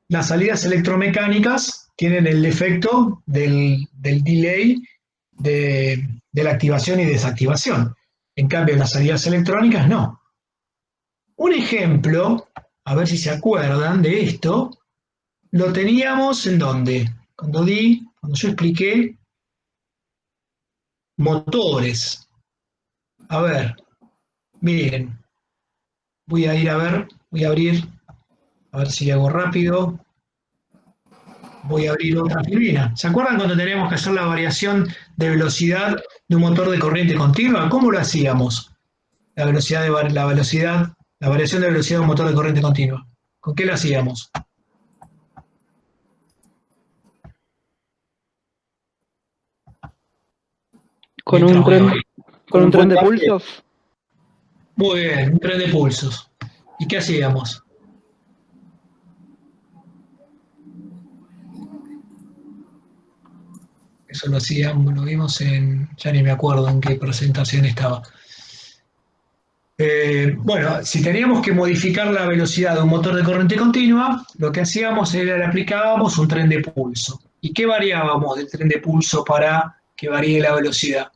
las salidas electromecánicas tienen el efecto del delay de la activación y desactivación. En cambio, las salidas electrónicas no. Un ejemplo, a ver si se acuerdan de esto, lo teníamos en donde, cuando yo expliqué motores. A ver, miren, voy a ir a ver, voy a abrir, a ver si hago rápido. Voy a abrir otra turbina. ¿Se acuerdan cuando teníamos que hacer la variación de velocidad de un motor de corriente continua? ¿Cómo lo hacíamos? La variación de velocidad de un motor de corriente continua. ¿Con qué lo hacíamos? Con un tren de pulsos. Muy bien, un tren de pulsos. ¿Y qué hacíamos? Eso lo hacíamos, lo vimos en, ya ni me acuerdo en qué presentación estaba. Bueno, si teníamos que modificar la velocidad de un motor de corriente continua, lo que hacíamos era le aplicábamos un tren de pulso. ¿Y qué variábamos del tren de pulso para que varíe la velocidad?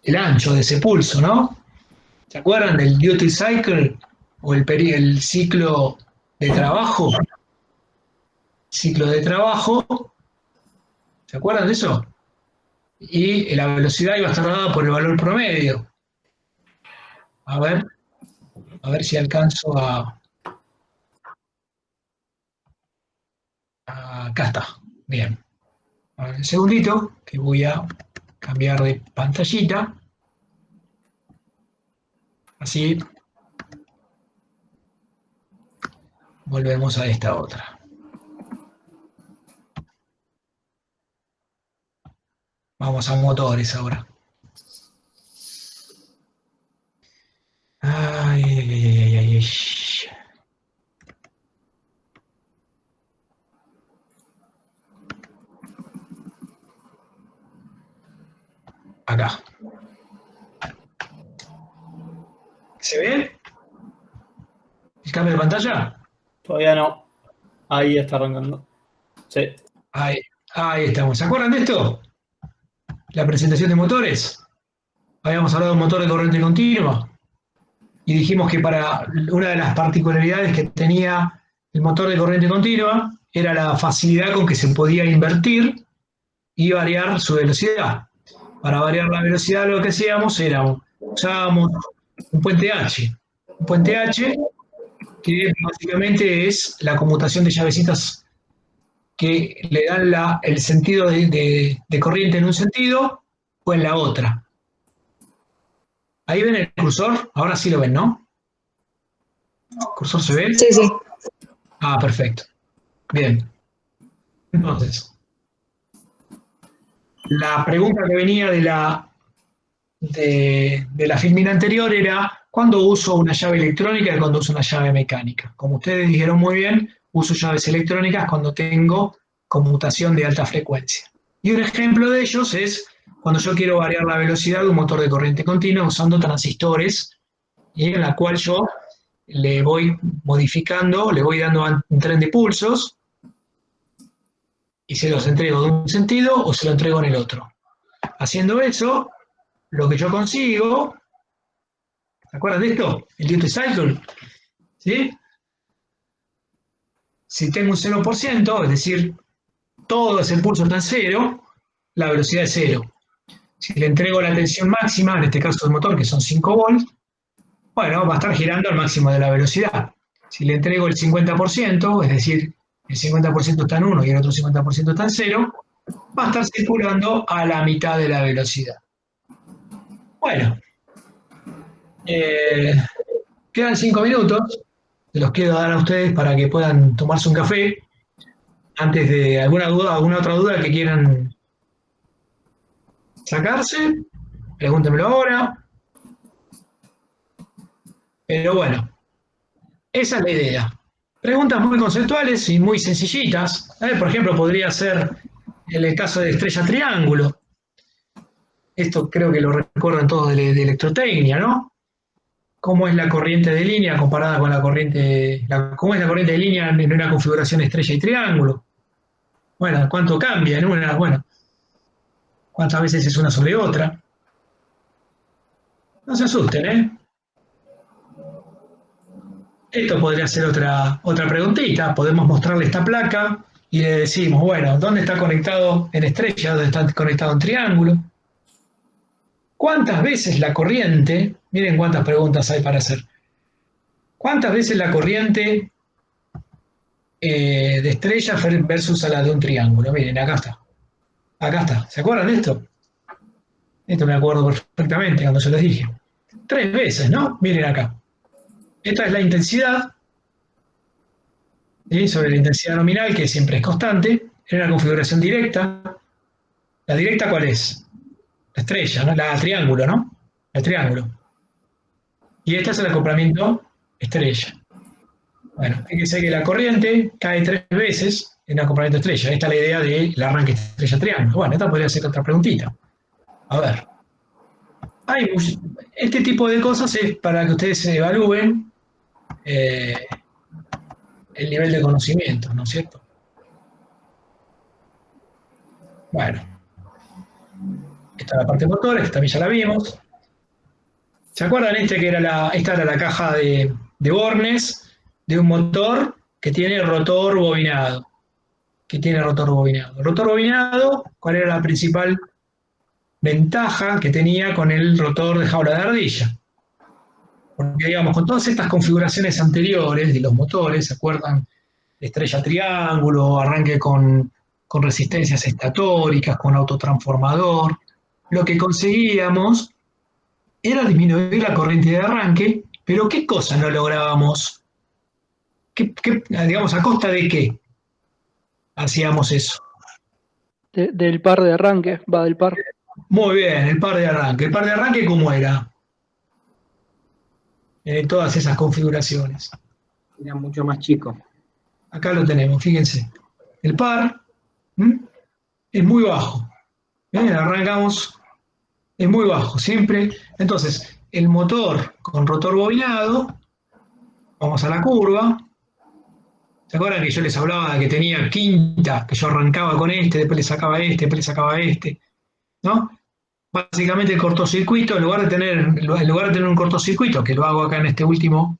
El ancho de ese pulso, ¿no? ¿Se acuerdan del duty cycle o el ciclo de trabajo? Ciclo de trabajo, ¿se acuerdan de eso? Y la velocidad iba a estar dada por el valor promedio. A ver si alcanzo a... Acá está, bien. A ver, un segundito, que voy a cambiar de pantallita. Así. Volvemos a esta otra. Vamos a motores ahora. Ay, ay, ay, ay, ay. Acá. ¿Se ve? ¿El cambio de pantalla? Todavía no. Ahí está arrancando. Sí. Ahí estamos. ¿Se acuerdan de esto? La presentación de motores. Habíamos hablado de un motor de corriente continua y dijimos que para una de las particularidades que tenía el motor de corriente continua era la facilidad con que se podía invertir y variar su velocidad. Para variar la velocidad lo que hacíamos era usábamos un puente H. Un puente H que básicamente es la conmutación de llavecitas que le dan el sentido de corriente en un sentido o en la otra. Ahí ven el cursor, ahora sí lo ven, ¿no? ¿El cursor se ve? Sí, sí. Ah, perfecto. Bien. Entonces, la pregunta que venía de la filmina anterior era ¿cuándo uso una llave electrónica y cuándo uso una llave mecánica? Como ustedes dijeron muy bien, uso llaves electrónicas cuando tengo conmutación de alta frecuencia. Y un ejemplo de ellos es cuando yo quiero variar la velocidad de un motor de corriente continua usando transistores, y en la cual yo le voy modificando, le voy dando un tren de pulsos, y se los entrego de un sentido o se lo entrego en el otro. Haciendo eso, lo que yo consigo, ¿se acuerdan de esto? El duty cycle, ¿sí? Si tengo un 0%, es decir, todo ese pulso está en cero, la velocidad es cero. Si le entrego la tensión máxima, en este caso del motor, que son 5 volts, bueno, va a estar girando al máximo de la velocidad. Si le entrego el 50%, es decir, el 50% está en 1 y el otro 50% está en 0, va a estar circulando a la mitad de la velocidad. Bueno, quedan 5 minutos, se los quiero dar a ustedes para que puedan tomarse un café. Antes de alguna otra duda que quieran sacarse, pregúntenmelo ahora. Pero bueno, esa es la idea. Preguntas muy conceptuales y muy sencillitas. Por ejemplo, podría ser el caso de estrella triángulo. Esto creo que lo recuerdan todos de electrotecnia, ¿no? ¿Cómo es la corriente de línea comparada con la corriente, cómo es la corriente de línea en una configuración estrella y triángulo? Bueno, ¿cuánto cambia en una? Bueno, ¿cuántas veces es una sobre otra? No se asusten, ¿eh? Esto podría ser otra preguntita. Podemos mostrarle esta placa y le decimos, bueno, ¿dónde está conectado en estrella? ¿Dónde está conectado en triángulo? ¿Cuántas veces la corriente, miren cuántas preguntas hay para hacer, cuántas veces la corriente de estrella versus a la de un triángulo? Miren, acá está. Acá está. ¿Se acuerdan de esto? Esto me acuerdo perfectamente cuando se los dije. 3 veces, ¿no? Miren acá. Esta es la intensidad, ¿sí? Sobre la intensidad nominal, que siempre es constante. en una configuración directa. ¿La directa cuál es? La estrella, ¿no? La triángulo, ¿no? El triángulo. Y este es el acoplamiento estrella. Bueno, fíjense que la corriente cae 3 veces en el acoplamiento estrella. Esta es la idea del arranque estrella-triángulo. Bueno, esta podría ser otra preguntita. A ver. Este tipo de cosas es para que ustedes evalúen el nivel de conocimiento, ¿no es cierto? Bueno. Esta es la parte motora, esta también ya la vimos. ¿Se acuerdan que esta era la caja de Bornes de un motor que tiene rotor bobinado? Rotor bobinado, ¿cuál era la principal ventaja que tenía con el rotor de jaula de ardilla? Porque, digamos, con todas estas configuraciones anteriores de los motores, ¿se acuerdan? Estrella triángulo, arranque con resistencias estatóricas, con autotransformador. Lo que conseguíamos era disminuir la corriente de arranque, pero ¿qué cosa no lográbamos? Digamos, ¿a costa de qué hacíamos eso? Del par de arranque, va del par. Muy bien, el par de arranque. ¿El par de arranque cómo era? En todas esas configuraciones. Era mucho más chico. Acá lo tenemos, fíjense. El par es muy bajo. Arrancamos, es muy bajo, siempre. Entonces, el motor con rotor bobinado, vamos a la curva. ¿Se acuerdan que yo les hablaba de que tenía quinta, que yo arrancaba con este, después le sacaba este, después le sacaba este? ¿No? Básicamente el cortocircuito, en lugar de tener un cortocircuito, que lo hago acá en este último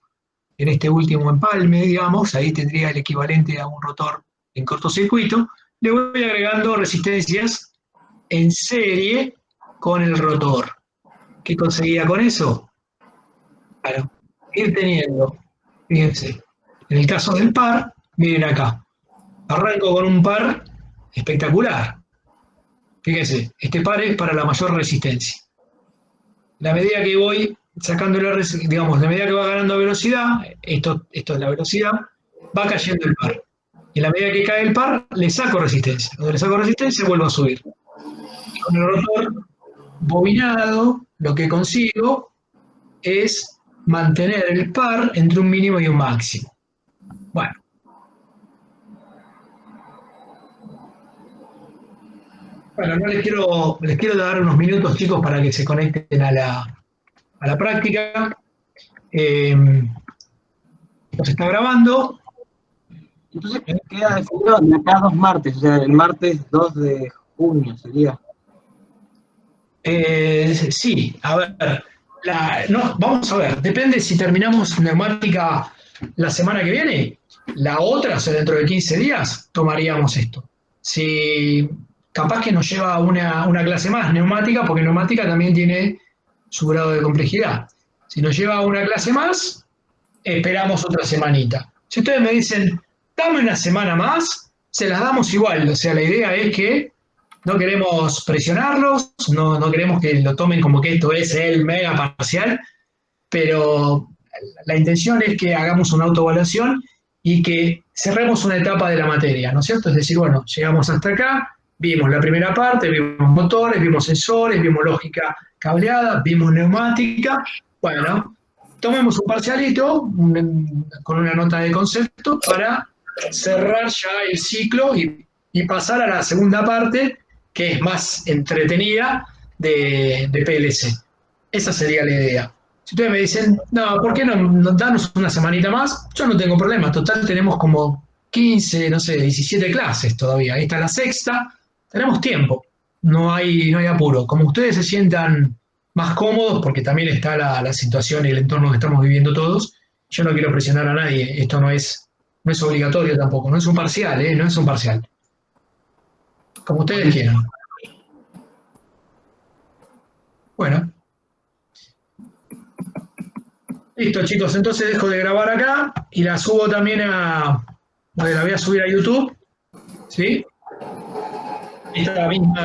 empalme, digamos, ahí tendría el equivalente a un rotor en cortocircuito, le voy agregando resistencias en serie con el rotor. ¿Qué conseguía con eso? Claro, ir teniendo, fíjense, en el caso del par, miren acá, arranco con un par espectacular. Fíjense, este par es para la mayor resistencia. La medida que voy sacando digamos, la medida que va ganando velocidad, esto es la velocidad, va cayendo el par. Y en la medida que cae el par, le saco resistencia. Cuando le saco resistencia, vuelvo a subir. Con el rotor bobinado, lo que consigo es mantener el par entre un mínimo y un máximo. Bueno. Bueno, no les quiero dar unos minutos, chicos, para que se conecten a la práctica. Nos está grabando. Entonces queda definido de acá 2 martes, o sea, el martes 2 de junio sería. Sí, a ver. Vamos a ver, depende si terminamos neumática la semana que viene. La otra, o sea, dentro de 15 días, tomaríamos esto. Si capaz que nos lleva una clase más, neumática, porque neumática también tiene su grado de complejidad. Si nos lleva una clase más, esperamos otra semanita. Si ustedes me dicen, dame una semana más, se las damos igual. O sea, la idea es que no queremos presionarlos, no queremos que lo tomen como que esto es el mega parcial, pero la intención es que hagamos una autoevaluación y que cerremos una etapa de la materia, ¿no es cierto? Es decir, bueno, llegamos hasta acá, vimos la primera parte, vimos motores, vimos sensores, vimos lógica cableada, vimos neumática. Bueno, tomemos un parcialito con una nota de concepto para cerrar ya el ciclo y pasar a la segunda parte, que es más entretenida, de PLC. Esa sería la idea. Si ustedes me dicen, no, ¿por qué no danos una semanita más? Yo no tengo problema. Total, tenemos como 15, no sé, 17 clases todavía. Ahí está la sexta. Tenemos tiempo. No hay apuro. Como ustedes se sientan más cómodos, porque también está la situación y el entorno que estamos viviendo todos, yo no quiero presionar a nadie. Esto no es obligatorio tampoco. No es un parcial, no es un parcial. Como ustedes quieran. Bueno. Listo, chicos. Entonces dejo de grabar acá y la subo también la voy a subir a YouTube. ¿Sí? Esta misma